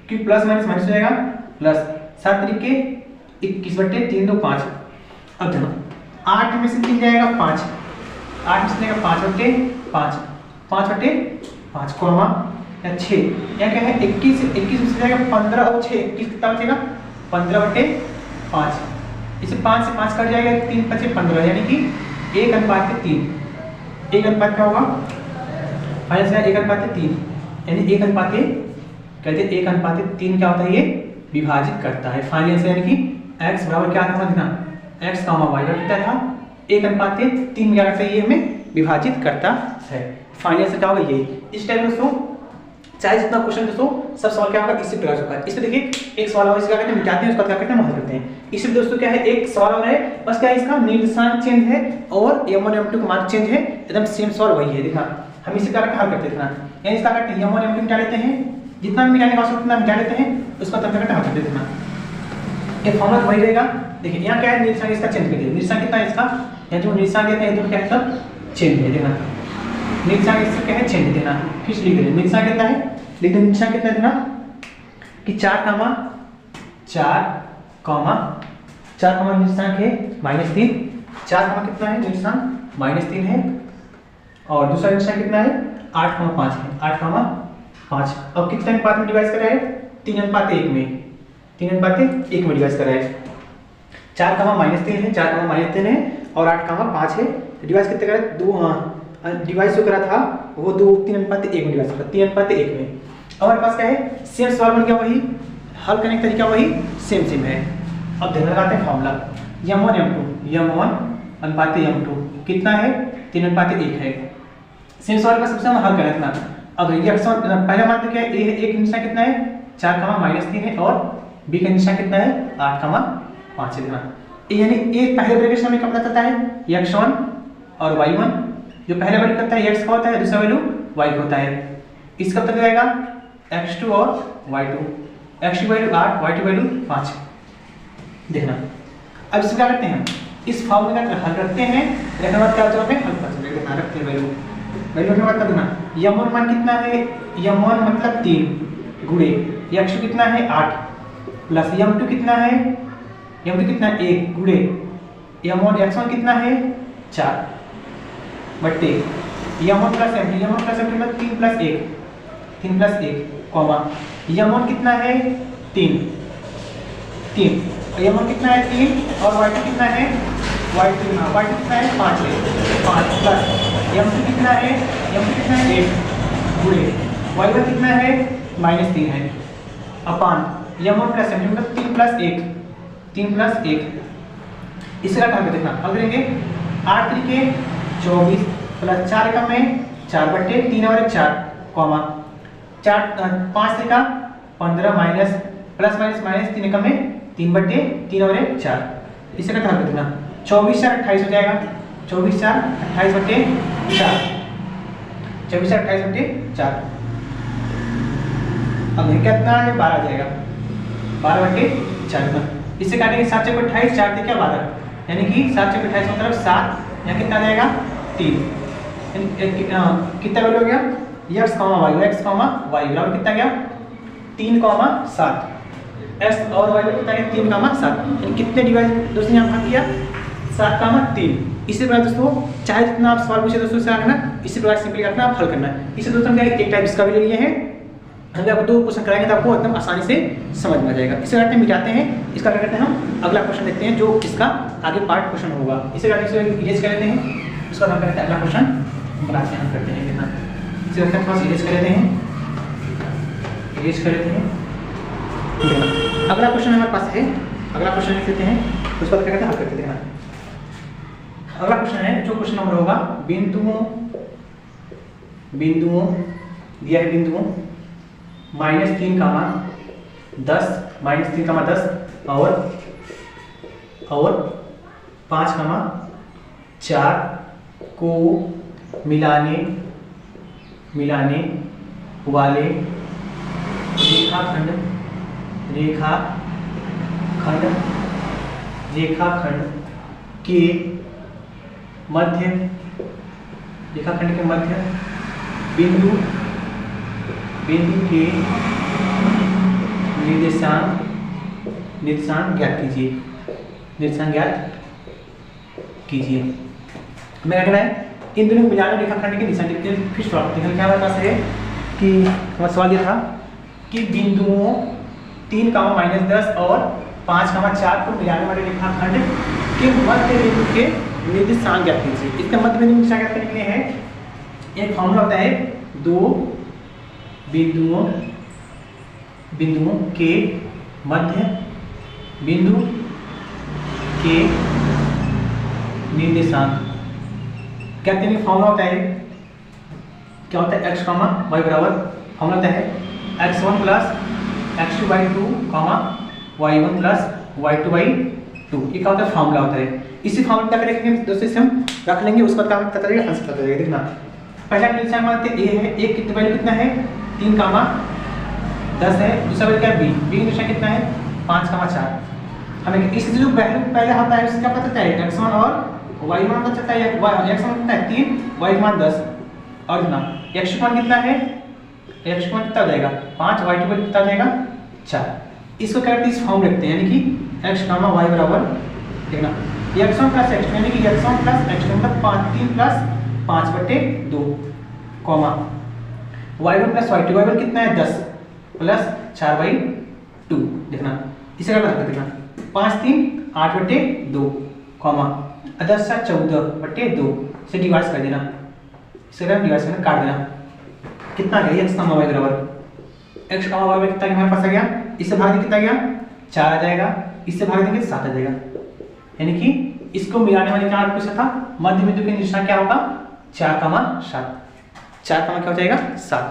की प्लस माइनस माइनस हो जाएगा प्लस 7 तरीके 21 बटे 3 2 5। अब देखो 8 में से 3 जाएगा 5, 8 में से जाएगा 5 बटे 5 कॉमा 6 यहाँ क्या है 21 में से जाएगा 15 और 6 21 कितना बचेगा 15 बटे 5। इसे 5 से 5 कट जाएगा 3 बचे 15 यानी कि 1:3। 1 क्या होगा फाइनल से 1:3 यानी 1:3 कहते हैं 1:3 क्या होता है, ये विभाजित करता है। फाइनल से यानी कि x बराबर क्या था देखना, x y कितना था 1:3 क्या करता है, ये हमें विभाजित करता है। फाइनल से क्या होगा ये। इस टाइम दोस्तों चाहे जितना क्वेश्चन दोस्तों सब सवाल क्या होगा इससे प्रकार होगा। इसमें देखिए एक सवाल और इसका कहते हैं मिटाते हैं, उसका क्या करते हैं हल करते हैं। इसमें दोस्तों क्या है एक सवाल और है, बस क्या है इसका निर्देशांक चेंज है और m1 m2 का मान चेंज है, एकदम सेम सवाल वही है। देखना हम इसे क्या करते हैं हल करते हैं, यानी इसका करते हैं m1 m2 मिटा लेते हैं, जितना भी मिटाने का आवश्यक उतना मिटा लेते हैं, उसका तब करके हल करते हैं। ये फॉर्मूला वही रहेगा। देखिए यहाँ क्या है निर्देशांक इसका चेंज कर दिया, निर्देशांक कितना है इसका, यहाँ जो निर्देशांक देते हैं दोनों क्या है सब चेंज है। देखना निर्देशांक इसका क्या है चेंज देना, फिर लिख देना निर्देशांक कितना है, लिख देना निर्देशांक कितना देना कि 4 निर्देशांक है -3, 4 कितना है निर्देशांक -3 है और दूसरा निर्देशांक कितना है 8,5 है 8,5। अब कितने अनुपात में डिवाइड कर रहा है 3:1 में, 3:1 में डिवाइड कर रहा है। 4 -3 है, 4 -3 है और 8,5 है, डिवाइड कितने कर रहा है 2 डिवाइड जो करा था वो 3:1 में डिवाइड करा 3:1 में। हमारे पास क्या है सेम सवाल बन गया, वही हल करने का तरीका वही सेम है। अब ध्यान लगाते हैं फॉर्मूला m1 m2 कितना है 3:1 है। सेम सवाल का सबसे हम हल करें इतना। अब रिएक्शन पहला मान तो क्या है a है, एक निशान कितना है 4, -3 है और b का निशान कितना है 8,5 है। देना यानी a पहले ब्रैकेट में कब करता है x1 और y1, जो पहले वैल्यू करता है x का होता है, दूसरा वैल्यू y का होता है। इसका पता जाएगा x2 और y2, x2 value 8 y2 value 5। देखना अब इसमें क्या करते हैं इस फॉर्मूले का हल करते हैं, रखने बाद क्या होता है हल पता चलेगा। देखना रखते हैं वैल्यू रखने बाद देना m1 मान कितना है, m1 मतलब 3 गुणे x2 कितना है 8 प्लस m2 कितना है 1 गुणे m1 x1 कितना है 4 बट्टे m1 प्लस m2 मतलब 3 प्लस 1 कॉमा m1 कितना है 3 m1 कितना है 3 और y2 कितना है y2 कितना है 5 प्लस m2 कितना है 8 गुणे y1 कितना है -3 है अपान m1 प्लस m2 मतलब 3 प्लस 1 इससे का हल देखना हल करेंगे 8 तरीके 24 प्लस 4 का में 4 बट्टे 3 और 4 कॉमा 5 से का 15 माइनस प्लस माइनस 3 का में 3 बट्टे 3 और 4 इसे का हल देना 24 4 28 हो जाएगा 24 4 28 बट्टे 4 24 4 28 बट्टे 4। अब ये कितना है 12 आ जाएगा 12 बट्टे 4 इससे काटेंगे 7 चौके 28 4 थे क्या 12 यानी कि 7 चौके 28 मतलब 7 यहाँ कितना आ जाएगा 3 कितना वैल्यू हो गया एक्स कॉमा वाई बराबर कितना गया 3,7। एक्स और वाई कितना है 3,7। कितने डिवाइड दोस्तों यहाँ भाग किया 7,3। इसी प्रकार दोस्तों चाहे जितना आप सवाल पूछे दोस्तों से रखना, इसी प्रकार सिंपली रखना, आप हल करना है। इसे दोस्तों क्या एक टाइप इसका भी ले लिए हैं, हम आपको 2 क्वेश्चन कराएंगे तो आपको एकदम आसानी से समझ में आ जाएगा। इसे करते हैं मिटाते हैं, इसका क्या करते हैं हम अगला क्वेश्चन देखते हैं जो इसका आगे पार्ट क्वेश्चन होगा। इसे करते हैं इरेज कर लेते हैं, उसका हम करते हैं अगला क्वेश्चन बनाते हैं, हम करते हैं कितना इसे करते हैं थोड़ा इरेज कर लेते हैं, इरेज कर लेते हैं। अगला क्वेश्चन हमारे पास है, अगला क्वेश्चन लिख लेते हैं, उसका क्या करते हैं हल करते हैं। अगला क्वेश्चन है जो क्वेश्चन नंबर होगा बिंदुओं दिया है बिंदुओं -3, -10 और 5,4 को मिलाने वाले रेखाखंड के मध्य बिंदु के निर्देशांक ज्ञात कीजिए। मैं क्या कहना है इन दोनों को मिलाने रेखाखंड के निशान लिखते हैं। फिर सवाल देखते हैं क्या हमारे पास है कि हमारा सवाल ये था कि बिंदुओं 3, -10 और 5,4 को मिलाने वाले रेखाखंड के मध्य बिंदु के निर्देशांक ज्ञात कीजिए। इसका मध्य बिंदु निर्देशांक ज्ञात करने के लिए है एक फॉर्मूला होता है 2 बिंदुओं के मध्य बिंदु के निर्देशांक क्या कहते हैं। फॉर्मूला होता है क्या होता है x, y बराबर फॉर्मूला होता है x1 + x2/2, y1 + y2/2। ये क्या होता है फॉर्मूला होता है। इसी फॉर्मूला क्या करेंगे दोस्तों इसे हम रख लेंगे, उसका काम पता चलेगा, आंसर पता चलेगा। देखना पहला निर्देशांक मानते a है, a कितने वैल्यू कितना है 3,10 है। दूसरा वैल्यू क्या है b निर्देशांक कितना है 5,4। हमें इससे जो वैल्यू पहले होता है उसका पता चलता है x1 और y1 पता चलता है। x1 कितना है 3, y1 10 और ना x1 कितना है, x1 कितना हो जाएगा 5, y2 कितना हो जाएगा 4। इसको क्या करते हैं इस फॉर्म लिखते हैं, यानी कि x, y बराबर देखना x1 + x2 यानी कि x1 + x2 मतलब 3 + 5/2 y1 + y2, y1 कितना है 10 + 4/2 देखना इसे क्या करते देखना 5, 3 8/2 10 + 14/2 से डिवाइड कर देना, इसे डिवाइड करना काट देना कितना गया x, y बराबर x, y में कितना हमारे पास आ गया, इससे भाग देंगे कितना गया 4 आ जाएगा, इससे भाग देंगे 7 आ जाएगा। यानी कि इसको मिलाने वाले क्या पूछा था मध्य बिंदु के निशान क्या होगा 4,7। 4 क्या हो जाएगा 7।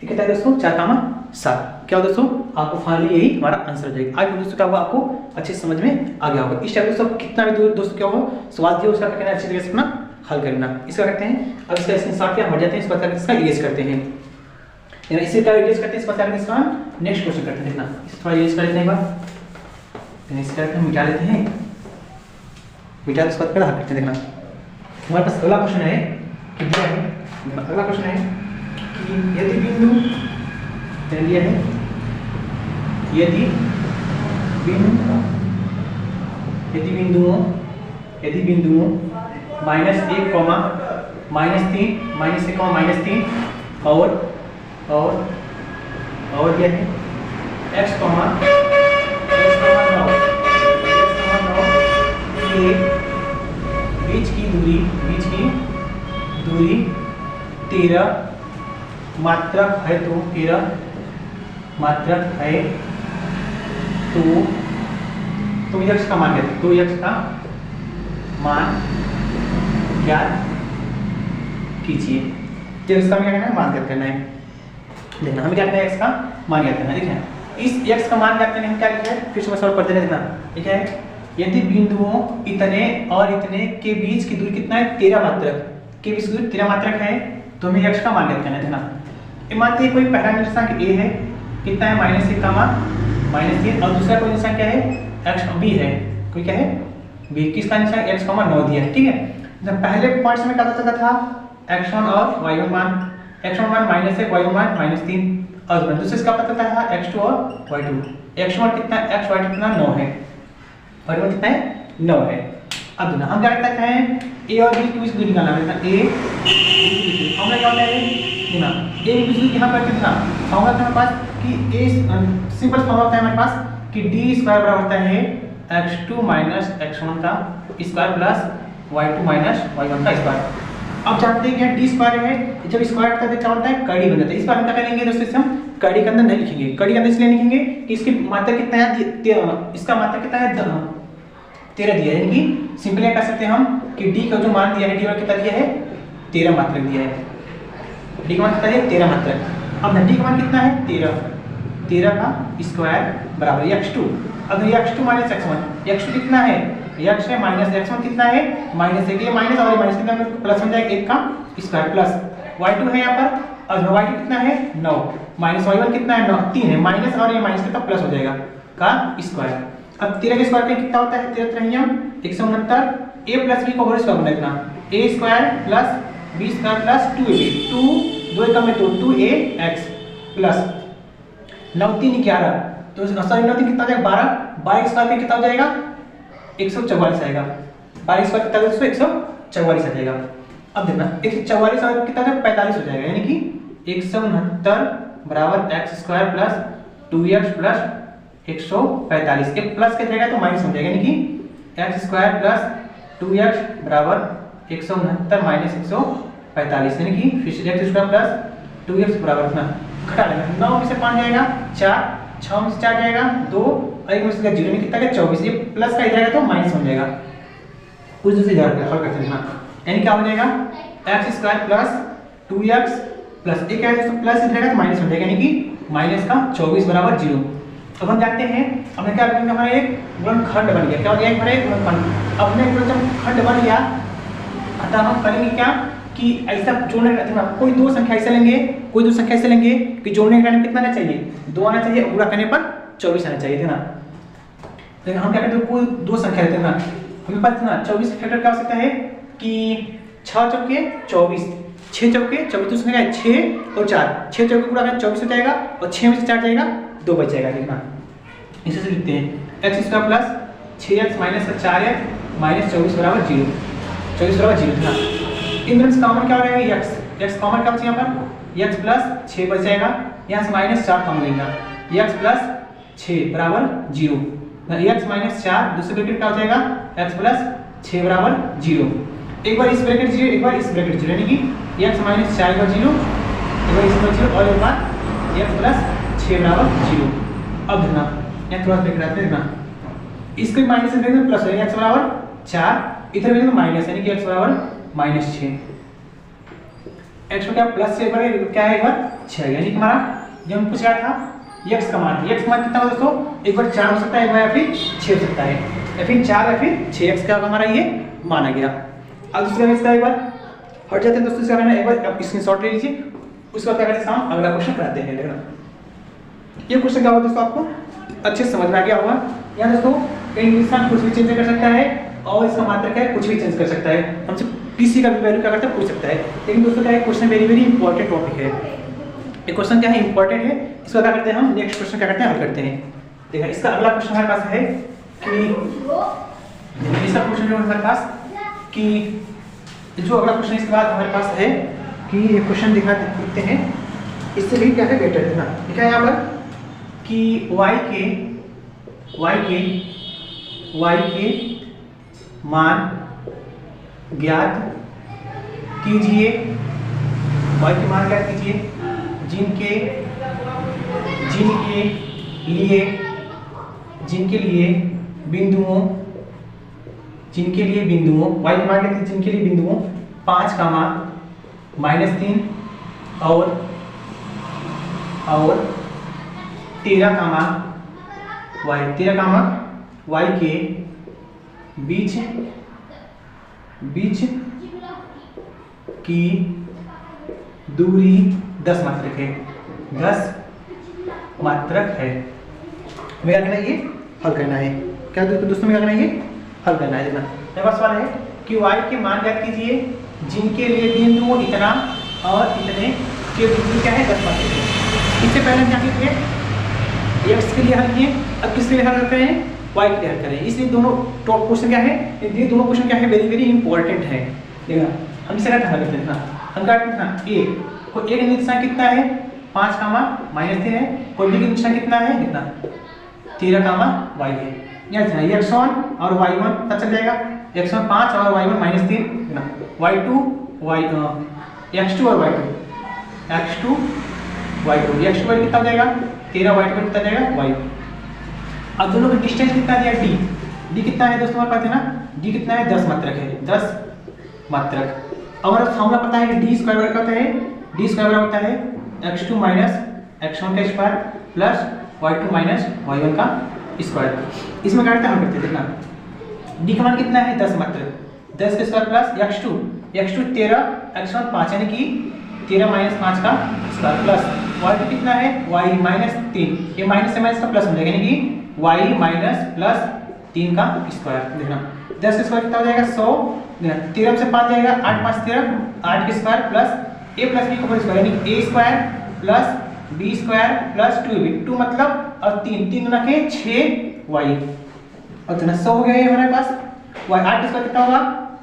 ठीक है दोस्तों 4,7 क्या हो दोस्तों आपको फाइनली यही हमारा आंसर हो जाएगा। आज दोस्तों क्या होगा आपको अच्छे समझ में आ गया होगा। इस टाइप दोस्तों कितना भी दोस्तों क्या हो सवाल दिया उसका क्या अच्छी तरीके से अपना हल करना। इसका करते हैं अब इसका स्क्रीनशॉट क्या हट जाते हैं, इस पर इसका इरेज करते हैं, यानी इसे क्या इरेज करते हैं इस पर इसका नेक्स्ट क्वेश्चन करते हैं। देखना इसे थोड़ा इरेज कर लेते हैं एक बार, इस करके मिटा लेते हैं, मिटा इसके बाद हल करते हैं। देखना हमारे पास अगला क्वेश्चन है कि दिया है, अगला क्वेश्चन है कि यदि बिंदु दिया है यदि बिंदुओं -1, -1, -3 और यह है x, 9 के बीच की दूरी 13 मात्रक है तो 13 मात्रक है तो x का मान क्या है, तो x का मान ज्ञात कीजिए। जब इसका क्या करना है मान ज्ञात करना है। देखना हमें क्या करना है x का मान ज्ञात करना है। देखना इस x का मान ज्ञात करने हम क्या लिखा है फिर से सॉल्व करते हैं। देखना ठीक है यदि बिंदुओं इतने और इतने के बीच की दूरी कितना है 13 मात्रक के बीच की दूरी 13 मात्रक है तो हमें x का मान ज्ञात करना है। देखना मानते हैं कोई पहला निर्देशांक a है कितना है -1, -3 और दूसरा कोई निर्देशांक क्या है x b है, कोई क्या है b, किसका निर्देशांक x, 9 दिया है। ठीक है जब पहले पॉइंट्स में क्या पता चला था x1 और y1 मान, x1 मान -1 y1 मान -3 और दूसरे इसका पता था x2 और y2। x1 कितना है, x y2 कितना 9 है, y1 कितना है 9 है। अब ना हम क्या करते हैं a और b की बीच की दूरी निकालना है। a हमने क्या होता है ना a की बीच की यहां पर कितना फॉर्मूला था हमारे पास कि a सिंपल फॉर्मूला होता है हमारे पास कि d स्क्वायर बराबर होता है x2 x1 का स्क्वायर प्लस y2 y1 का स्क्वायर। अब जानते हैं कि d स्क्वायर है, जब स्क्वायर होता है क्या होता है कड़ी बन जाता है। इस बार हम क्या करेंगे दोस्तों, इसे हम कड़ी के अंदर नहीं लिखेंगे। कड़ी के अंदर इसलिए लिखेंगे कि इसकी मात्रा कितना है, इसका मात्रा कितना है 13 दिया है, यानी कि सिंपली कह सकते हैं हम कि d का जो मान दिया है, d का कितना दिया है 13 मात्रक दिया है। d का मान कितना है 13 मात्रक। अब d का मान कितना है 13 का स्क्वायर बराबर x2। अब x2 x1, x2 कितना है x है माइनस x1 कितना है -1, ये माइनस और माइनस कितना प्लस हो जाएगा 1 का स्क्वायर प्लस y2 है यहाँ पर और y2 कितना है 9 माइनस y1 कितना है 9 3 है माइनस और ये माइनस कितना प्लस हो जाएगा का स्क्वायर। अब 13 के स्क्वायर का कितना होता है 13 169 a प्लस b का होल स्क्वायर बनेगा a square plus b square plus 2ab 2 2 में 2a(x) प्लस 9 3 11 तो सॉरी 9 3 कितना हो जाएगा 12 स्क्वायर का कितना हो जाएगा 144 आएगा। 22 स्क्वायर कितना होगा 144 आ जाएगा। अब देखना 144 और कितना हो जाएगा 45 हो जाएगा, यानी कि 169 बराबर x square plus 2x plus 145। एक प्लस के जाएगा तो माइनस हो जाएगा, यानी कि x स्क्वायर प्लस 2x बराबर 169 माइनस 145, यानी कि फिर x स्क्वायर प्लस 2x बराबर कितना घटा लेना 9 में से 5 जाएगा 4 6 में से 4 जाएगा 2 और 1 में से 0 में कितना है 24। ये प्लस का इधर आएगा तो माइनस हो जाएगा। कुछ दूसरी जगह हल करते हैं, यानी क्या हो जाएगा x square plus 2x plus एक है तो प्लस इधर आएगा तो माइनस हो जाएगा, यानी कि माइनस का 24 बराबर 0। अब हम जानते हैं हमने क्या करेंगे, हमारा एक गुणनखंड बन गया। क्या हो गया हमारा एक गुणनखंड। अब हमने गुणनखंड बन गया अतः हम करेंगे क्या कि ऐसा जोड़ने का कोई दो संख्या ऐसे लेंगे, कोई दो संख्या ऐसे लेंगे कि जोड़ने का टाइम कितना आना चाहिए 2 आना चाहिए, गुणा करने पर 24 आना चाहिए, थे ना। तो हम क्या करते हैं कोई दो संख्या लेते हैं ना, हमें पास ना 24 फैक्टर क्या हो सकता है कि 6 चौके 24 6 चौके 24 तो संख्या 6 और 4 6 चौके गुणा करें 24 हो जाएगा और 6 में से 4 जाएगा 2 बच जाएगा, ठीक ना। इसे से लिखते हैं x square plus 6x minus 4x minus 24 बराबर 0 24 बराबर 0 था। इन दोनों से कॉमन क्या हो जाएगा x कॉमन क्या बचेगा यहाँ पर x प्लस 6 बच जाएगा, यहाँ से माइनस 4 कॉमन लेगा x प्लस 6 बराबर 0 x माइनस 4 दूसरे ब्रैकेट क्या हो जाएगा x प्लस 6 बराबर 0। एक बार इस ब्रैकेट 0 एक बार इस ब्रैकेट 0, यानी कि x माइनस 4 बराबर 0 एक बार इस पर 0 और एक बार x प्लस 6 बराबर 0। अब देखना यहाँ थोड़ा ब्रैकेट आते हैं देखना, इसके माइनस से ब्रैकेट प्लस हो जाएगा x बराबर 4 इधर भी माइनस, यानी कि x बराबर -6 x क्या प्लस से बड़े क्या है एक बार 6, यानी कि हमारा जो हम पूछ रहा था x का मान कितना हो दोस्तों, एक बार 4 हो सकता है एक बार या फिर 6 हो सकता है, या फिर 4 या फिर 6 x का हमारा ये माना गया। अब दूसरा इसका एक बार हट जाते हैं दोस्तों, इसका मैंने एक बार आप स्क्रीनशॉट ले लीजिए, उसके बाद क्या करते हैं हम अगला क्वेश्चन कराते हैं। देखना ये क्वेश्चन क्या होगा दोस्तों आपको अच्छे से समझ में आ गया होगा। यहाँ दोस्तों इंग्लिश का कुछ भी चेंज कर सकता है और इसका मात्रा क्या है कुछ भी चेंज कर सकता है, हमसे किसी का भी वैल्यू क्या करता है पूछ सकता है। लेकिन दोस्तों क्या है question very very important topic है, ये क्वेश्चन क्या है इंपॉर्टेंट है। इसको क्या करते हैं हम नेक्स्ट क्वेश्चन क्या करते हैं हल करते हैं। देखा इसका अगला क्वेश्चन हमारे पास है कि इसका क्वेश्चन जो हमारे पास कि जो अगला क्वेश्चन इसके बाद हमारे पास है कि ये क्वेश्चन दिखते हैं, इससे भी क्या है बेटर देखना। लिखा है यहाँ पर कि y के मान ज्ञात कीजिए, y के मान ज्ञात कीजिए जिनके लिए बिंदुओं y के मान ज्ञात कीजिए जिनके लिए बिंदुओं 5, -3 और 13, y के बीच की दूरी 10 मात्रक है, 10 मात्रक है। हमें क्या करना है ये हल करना है। क्या दोस्तों में क्या करना है ये हल करना है। देखना मेरे पास सवाल है कि y के मान ज्ञात कीजिए जिनके लिए बिंदुओं इतना और इतने के बिंदु क्या है 10 मात्रक है। इससे पहले हम क्या किए, एक्स के लिए हल किए, अब किसके लिए हल कर रहे हैं, वाई के लिए हल करें। इसलिए दोनों टॉप क्वेश्चन क्या है, ये दोनों क्वेश्चन क्या है, वेरी वेरी इंपॉर्टेंट है। देखना हम इसे हल करते हैं ना, हम क्या करते हैं ए को, ए का निशान कितना है 5 कामा -3 है, कोई बी का निशान कितना है, कितना 13 कामा y है। यहाँ x1 और y1 पता चल जाएगा, x1 5 और y1 -3 ना, y2 x2 और y2 x2 y2 कितना हो जाएगा 13, y2 कितना जाएगा y। अब दोनों का डिस्टेंस कितना दिया d कितना है दोस्तों हमारे पास है ना, d कितना है 10 मात्रक है, 10 मात्रक। और फॉर्मूला पता है कि d स्क्वायर बराबर होता है, d स्क्वायर बराबर होता है x2 x1 का स्क्वायर प्लस y2 y1 का स्क्वायर। इसमें क्या करते हैं, हम करते हैं देखना d का मान कितना है 10 मात्रक, 10 का स्क्वायर प्लस x2 13 x1 5 यानी कि 13 -5 का स्क्वायर प्लस y2 कितना है y -3, ये माइनस से माइनस का प्लस हो जाएगा यानी कि y -+3 का स्क्वायर। देखना 10 का स्क्वायर कितना हो जाएगा 100, 13 से 5 जाएगा 8 5 13, 8 के square plus a plus b का स्क्वायर यानी a square plus b square plus 2b, 2 मतलब और 3 गुना के 6y और इतना 100 हो गया ये हमारे पास। y 8 का स्क्वायर कितना होगा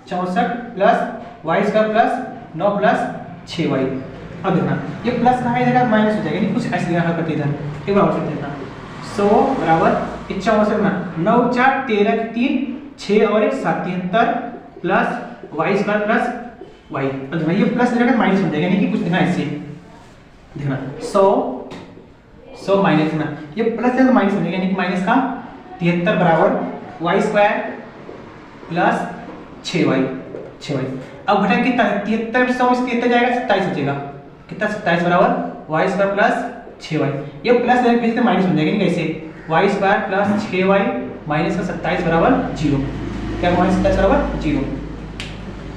64 plus y square plus 9 plus 6y। अब देखना ये प्लस कहाँ है जगह माइनस हो जाएगा, यानी कुछ ऐसे जगह करते इधर एक बार और करते हैं 100 बराबर 64 ना 9 4 13 3 6 और 1 7 73 plus y square plus y। अब देखना ये प्लस जगह माइनस हो जाएगा यानी कि कुछ देखना ऐसे देखना 100 माइनस ना ये प्लस है तो माइनस हो जाएगा यानी कि माइनस का 73 बराबर y स्क्वायर प्लस 6y। अब घटाएं कितना 73 100 में 73 जाएगा 27 बचेगा, कितना 27 बराबर y स्क्वायर प्लस 6y। ये प्लस जगह भेजते माइनस हो जाएगा नहीं कैसे y square plus 6y minus का 27 बराबर 0, क्या माइनस 27 बराबर 0।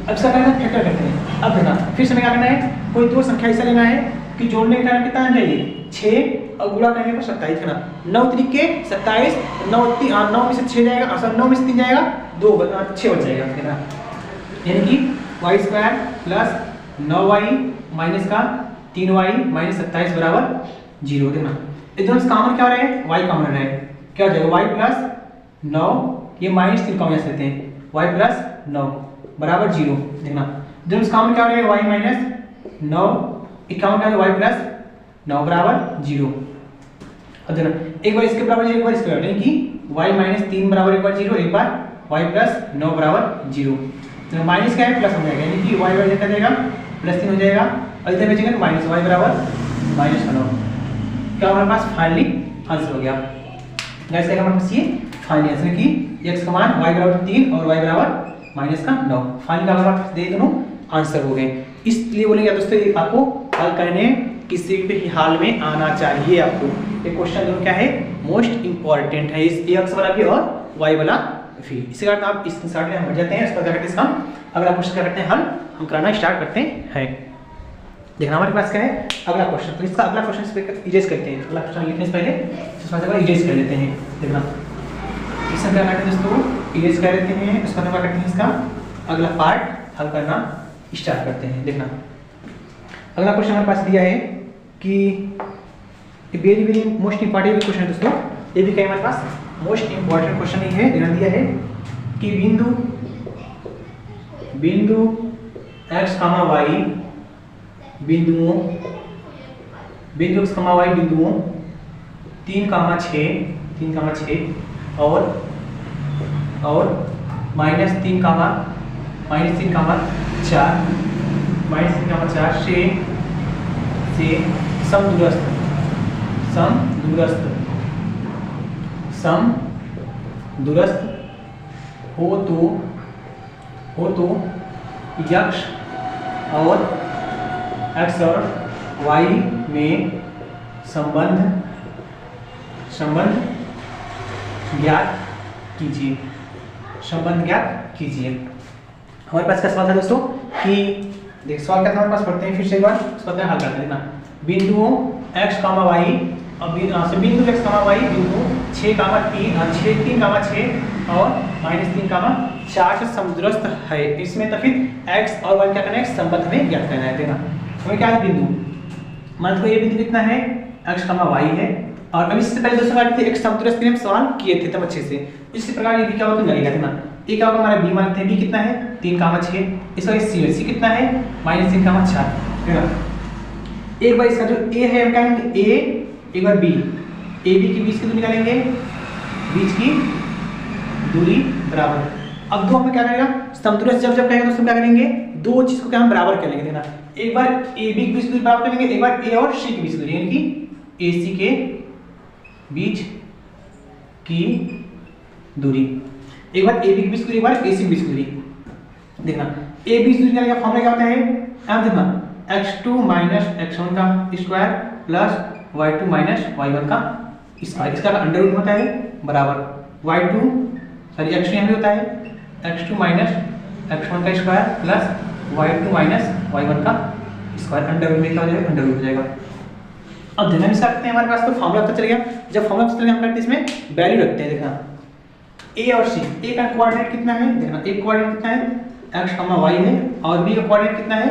अब इसका करना है फैक्टर करते हैं। अब देखना फिर से क्या करना है, कोई दो संख्या ऐसा लेना है कि जोड़ने का टाइम कितना आना चाहिए 6 और गुणा करने पर 27 करना 9 तरीके 27 9 में से 6 जाएगा और 9 में से 3 जाएगा 2 6 बच जाएगा कितना, यानी कि y square plus 9y minus का 3y माइनस 27 बराबर 0। देखना ये दोनों कॉमन क्या हो रहा है y कॉमन रहा है, क्या हो जाएगा y प्लस 9 ये माइनस 3 कॉमन लेते हैं y प्लस 9 बराबर 0। देखना दोनों कॉमन क्या हो रहा है y माइनस 9 इक्यावन का y प्लस 9 बराबर 0। अब देखना एक बार इसके बराबर 0 एक बार इसके बराबर यानी कि y माइनस 3 बराबर एक बार 0 एक बार y प्लस 9 बराबर 0। तो माइनस क्या है प्लस हो जाएगा यानी कि y बराबर कितना जाएगा प्लस 3 हो जाएगा और इधर बचेगा तो माइनस y बराबर -9। क्या हमारे पास फाइनली आंसर हो गया गाइस, क्या हमारे पास ये फाइनली आंसर की x का मान y बराबर 3 और y बराबर -9 फाइनली हमारे पास दे दोनों आंसर हो गए। इसलिए बोलेंगे दोस्तों ये आपको हल करने किसी भी हाल में आना चाहिए आपको। ये क्वेश्चन दोनों क्या है मोस्ट इंपॉर्टेंट है, इस x वाला भी और y वाला भी। इसके बाद आप इस स्टार्ट में हम बढ़ जाते हैं, इसका क्या करते हैं इसका अगला क्वेश्चन करते हैं हल हम कराना स्टार्ट करते हैं। देखना हमारे पास क्या है अगला क्वेश्चन, तो इसका अगला क्वेश्चन इस पे इरेज करते हैं। अगला क्वेश्चन लिखने से पहले इसका जगह इरेज कर लेते हैं। देखना इसका क्या करते हैं दोस्तों इरेज कर लेते हैं, उसका क्या करते हैं इसका अगला पार्ट हल करना स्टार्ट करते हैं। देखना अगला क्वेश्चन हमारे पास दिया है कि very very most important question है दोस्तों, ये भी क्या हमारे पास मोस्ट इंपॉर्टेंट क्वेश्चन ही है। देना दिया है कि बिंदु x, y बिंदुओं x, y बिंदुओं 3, 6 और -3, 4 से समदूरस्थ हो तो x और y में संबंध ज्ञात कीजिए। हमारे पास क्या सवाल था दोस्तों कि देख सवाल क्या था हमारे पास, पढ़ते हैं फिर से एक बार उसका हल करते हैं ना। बिंदुओं x, y और बिंदु x, y बिंदु 6, 3, 6 और -3, 4 से समदूरस्थ है। इसमें तो फिर x और y क्या करना है संबंध में ज्ञात करना है। देखना हमें क्या है बिंदु मान लो ये बिंदु कितना है, x, y है। और अभी इससे पहले दोस्तों बात थी एक समतुल्य स्थिति में सवाल किए थे तब अच्छे से। इसी प्रकार ये भी क्या होता है लगेगा ना, ये क्या होगा हमारा b मानते हैं, b कितना है 3, 6, इसका c कितना है -3, 4 है ना। एक बार इसका जो a है हम कहेंगे a, एक बार b, a b के बीच की दूरी निकालेंगे, बीच की दूरी बराबर। अब दो हमें क्या करेगा, समतुल्य जब जब कहेंगे तो क्या करेंगे, दो चीज को क्या हम बराबर कर लेंगे देखना। एक बार ए बी के बीच की दूरी बराबर कर लेंगे, एक बार ए और सी के बीच की दूरी, यानी कि ए सी के बीच की दूरी, एक बार ए बी के बीच की दूरी, एक बार ए सी के बीच की दूरी। देखना ए बी की दूरी का फॉर्मूला क्या होता है, अब देखना x2 - x1 का स्क्वायर प्लस y2 - y1 का स्क्वायर, इसका अंडर रूट होता है बराबर y2 सॉरी x2 यहाँ भी होता है x2 - x1 का स्क्वायर प्लस y2 - y1 का स्क्वायर, अंडर रूट में क्या हो जाएगा, अंडर रूट हो जाएगा। अब देखना भी सकते हैं हमारे पास तो फॉर्मूला पता चल गया। जब फॉर्मूला पता चल गया हम करते इसमें वैल्यू रखते हैं। देखना a और c, a का कोऑर्डिनेट कितना है, देखना a कोऑर्डिनेट कितना है x, y है, और b का कोऑर्डिनेट कितना है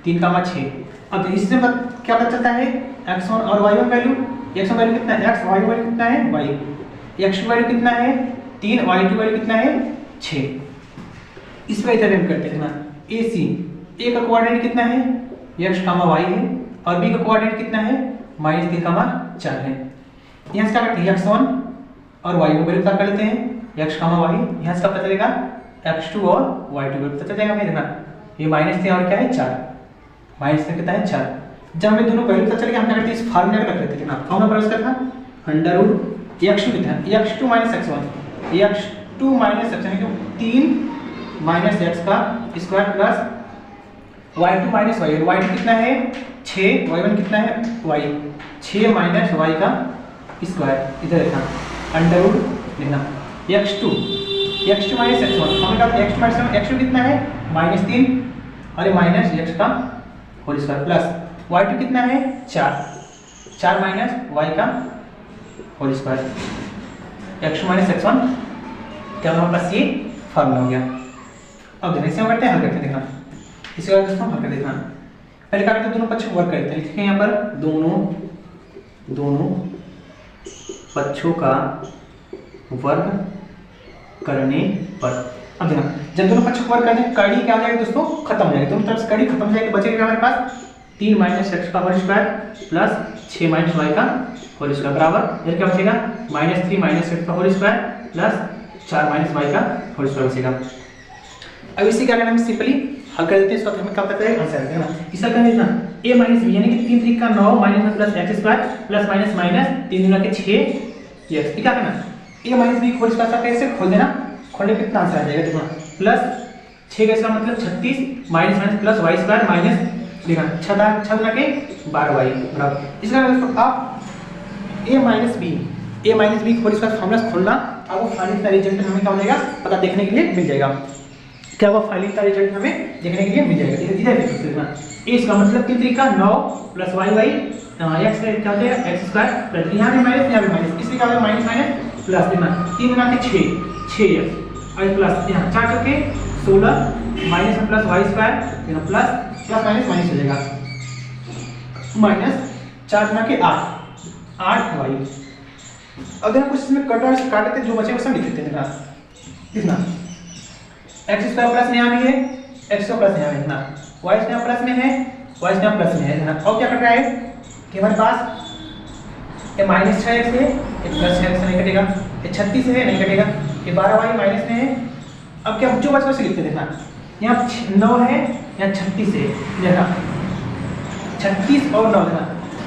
3, 6। अब इससे क्या पता चलता है x1 और y1 वैल्यू, x1 वैल्यू कितना है x, y वैल्यू कितना है y, x2 वैल्यू कितना है 3, y2 वैल्यू कितना है 6। इस पर इधर हम करते हैं ना AC, A का कोऑर्डिनेट कितना है x, y है, और B का कोऑर्डिनेट कितना है -3, 4 है। यहाँ से क्या करते हैं x1 और y1 वैल्यू पता कर लेते हैं, x, y, यहाँ से पता चलेगा x2 और y2 वैल्यू पता चल जाएगा हमें। देखना ये -3 और क्या है 4, -3 कितना है 4। जब हमें दोनों वैल्यू पता चल गया हम क्या करते हैं इस फार्मूला में रख लेते हैं। देखना फॉर्मूला प्रयोग करना अंडर रूट x2 कितना है x2 - x1, x2 - x1 है 3 - x का square plus y2 - y, y2 कितना है 6, y1 कितना है y, 6 - y का स्क्वायर, इधर देखना अंडर रूट लिखना x2 - x1, हमें कहा x2 - x1, x2 कितना है -3 और ये माइनस x का होल स्क्वायर प्लस y2 कितना है 4 - y का होल स्क्वायर, x2 - x1 क्या हमारे पास ये फार्मूला हो गया। अब देखना इसे हम करते हैं हल करते हैं। देखना इसी बार दोस्तों हल कर देखना, पहले क्या करते हैं दोनों पक्षों को वर्क करते हैं। लिखते हैं यहाँ पर दोनों पक्षों का वर्ग करने पर। अब देखना जब दोनों पक्षों को वर्ग करने कड़ी क्या हो जाएगा दोस्तों, खत्म हो जाएगी, दोनों तरफ से कड़ी खत्म हो जाएगी, बचेगा हमारे पास 3 - x का होल स्क्वायर प्लस 6 - y का होल स्क्वायर बराबर, इधर क्या बचेगा -3 - x का होल स्क्वायर प्लस 4 - y का होल स्क्वायर बचेगा। अब इसे क्या करना है सिंपली हल कर देते हैं, इसका हमें क्या पता है आंसर है ना। इसका करना है ना a - b यानी कि 3 3 का 9 -1 plus x square plus minus 3 गुना के 6 x, ये क्या करना a - b होल स्क्वायर कैसे खोल देना, खोलने पे कितना आंसर आ जाएगा देखना प्लस 6 का इसका मतलब 36 minus plus y square minus देखना 6 गुना के 12y बराबर। इसका मतलब आप a - b whole square formula खोलना, आपको फाइनल का रिजल्ट हमें क्या हो जाएगा पता देखने के लिए मिल जाएगा, क्या वो फाइनल का रिजल्ट हमें देखने के लिए मिल जाएगा। इधर देखना a इसका मतलब 3 3 का 9 प्लस y x क्या हो जाएगा x स्क्वायर प्लस यहाँ भी माइनस यहाँ भी माइनस, इसलिए क्या हो जाएगा माइनस प्लस देखना 3 गुना के 6 और प्लस यहाँ 4 करके 16 माइनस प्लस y स्क्वायर यहाँ प्लस माइनस हो जाएगा -4 गुना के 8 y। अगर हम कुछ इसमें कटर काट लेते जो बचे वो सब लिख देते हैं। देखना x स्क्वायर प्लस में यहाँ भी है, x स्क्वायर प्लस यहाँ है ना, y स्क्वायर प्लस में है, y स्क्वायर प्लस में है ना। अब क्या कट रहा है कि हमारे पास ये -6x है, ये +6x नहीं कटेगा, ये 36 है नहीं कटेगा, ये 12y माइनस में है। अब क्या जो बचा उसे लिखते हैं। देखना यहाँ 9 है, यहाँ 36 है, देखना 36 और 9 देखना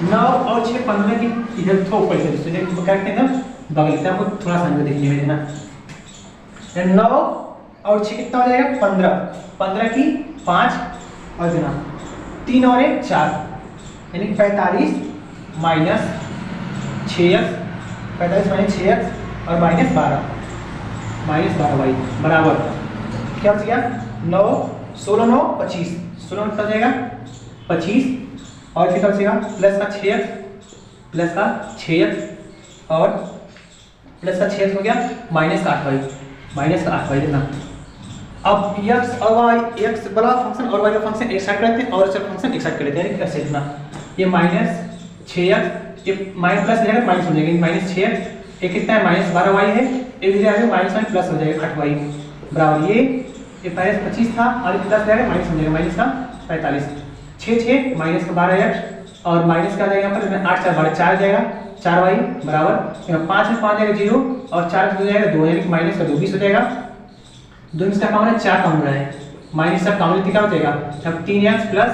9 और 6 15 की इधर थोड़ा ऊपर से देखो क्या करते हैं एकदम बगल से, आपको थोड़ा सा देखने में देखना 9 और 6 कितना हो जाएगा 15 की 5 और देना 3 और 1 4 यानी 45 माइनस 6x 45 माइनस 6x और माइनस 12y बराबर क्या बच गया 9 16 9 25 16 कितना हो जाएगा 25 और फिर बचेगा प्लस का 6x और प्लस का 6x हो गया माइनस का 8y देना। अब x और y x वाला फंक्शन और y का फंक्शन एक साइड कर लेते हैं और इसका फंक्शन एक साइड कर लेते हैं। कैसे लिखना ये -6x, ये माइनस प्लस हो जाएगा माइनस हो जाएगा, -6x, ये कितना है -12y है, ये भी जाएगा माइनस में प्लस हो जाएगा 8y बराबर ये -25 था और प्लस जाएगा माइनस हो जाएगा, माइनस का 45, 6 माइनस का 12x और माइनस का जाएगा यहाँ पर 8 4 12 4 जाएगा 4y बराबर यहाँ 5 में 5 जाएगा 0 और 4 हो जाएगा 2, यानी माइनस का 2 20 हो जाएगा। 2 इसका कॉमन है 4 कॉमन है, माइनस का कॉमन क्या हो जाएगा अब 3x प्लस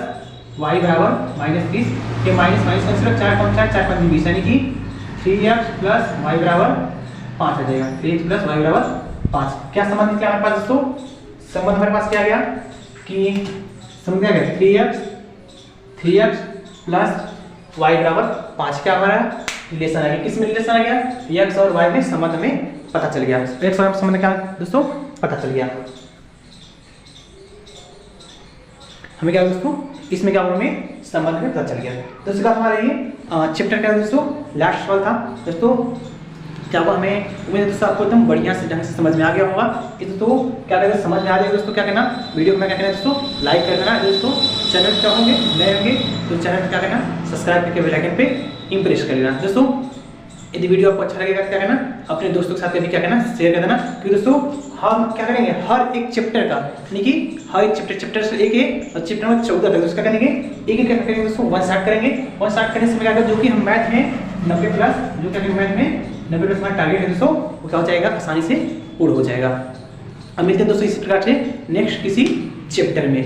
y बराबर -30, ये माइनस माइनस का 4 5 4 4 5 20 यानी कि 3x प्लस y बराबर 5 आ जाएगा, 3x प्लस y बराबर 5। क्या संबंध निकला हमारे पास दोस्तों? संबंध हमारे पास क्या आ गया कि संबंध क्या गया 3x प्लस y बराबर 5, क्या हमारा रिलेशन आ गया, किस में रिलेशन आ गया x और y में संबंध में पता चल गया, x और y में संबंध क्या दोस्तों पता चल गया। हमें क्या दोस्तों इसमें क्या हमें संबंध में पता चल गया। दोस्तों का हमारा ये चैप्टर क्या दोस्तों लास्ट सवाल था दोस्तों। क्या हुआ हमें उम्मीद है दोस्तों आपको एकदम बढ़िया से ढंग से समझ में आ गया होगा। दोस्तों क्या करना समझ में आ जाएगा दोस्तों, क्या करना वीडियो में क्या करना दोस्तों लाइक कर देना दोस्तों। चैनल क्या होंगे नए होंगे तो चैनल पे क्या करना सब्सक्राइब करके बेल आइकन पे इम्प्रेस कर लेना दोस्तों। यदि वीडियो आपको अच्छा लगेगा क्या करना अपने दोस्तों के साथ भी क्या करना शेयर कर देना, क्योंकि दोस्तों हम क्या करेंगे हर एक चैप्टर का यानी कि हर एक चैप्टर से एक एक और चैप्टर में 14 तक उसका करेंगे एक क्या करेंगे दोस्तों 1 स्टार्ट करेंगे। 1 स्टार्ट करने से क्या होगा जो कि हम मैथ में 90 प्लस जो क्या मैथ में 90 प्लस हमारा टारगेट है दोस्तों वो क्या हो जाएगा आसानी से पूर्ण हो जाएगा। अब मिलते हैं दोस्तों इसी प्रकार से नेक्स्ट किसी चैप्टर में।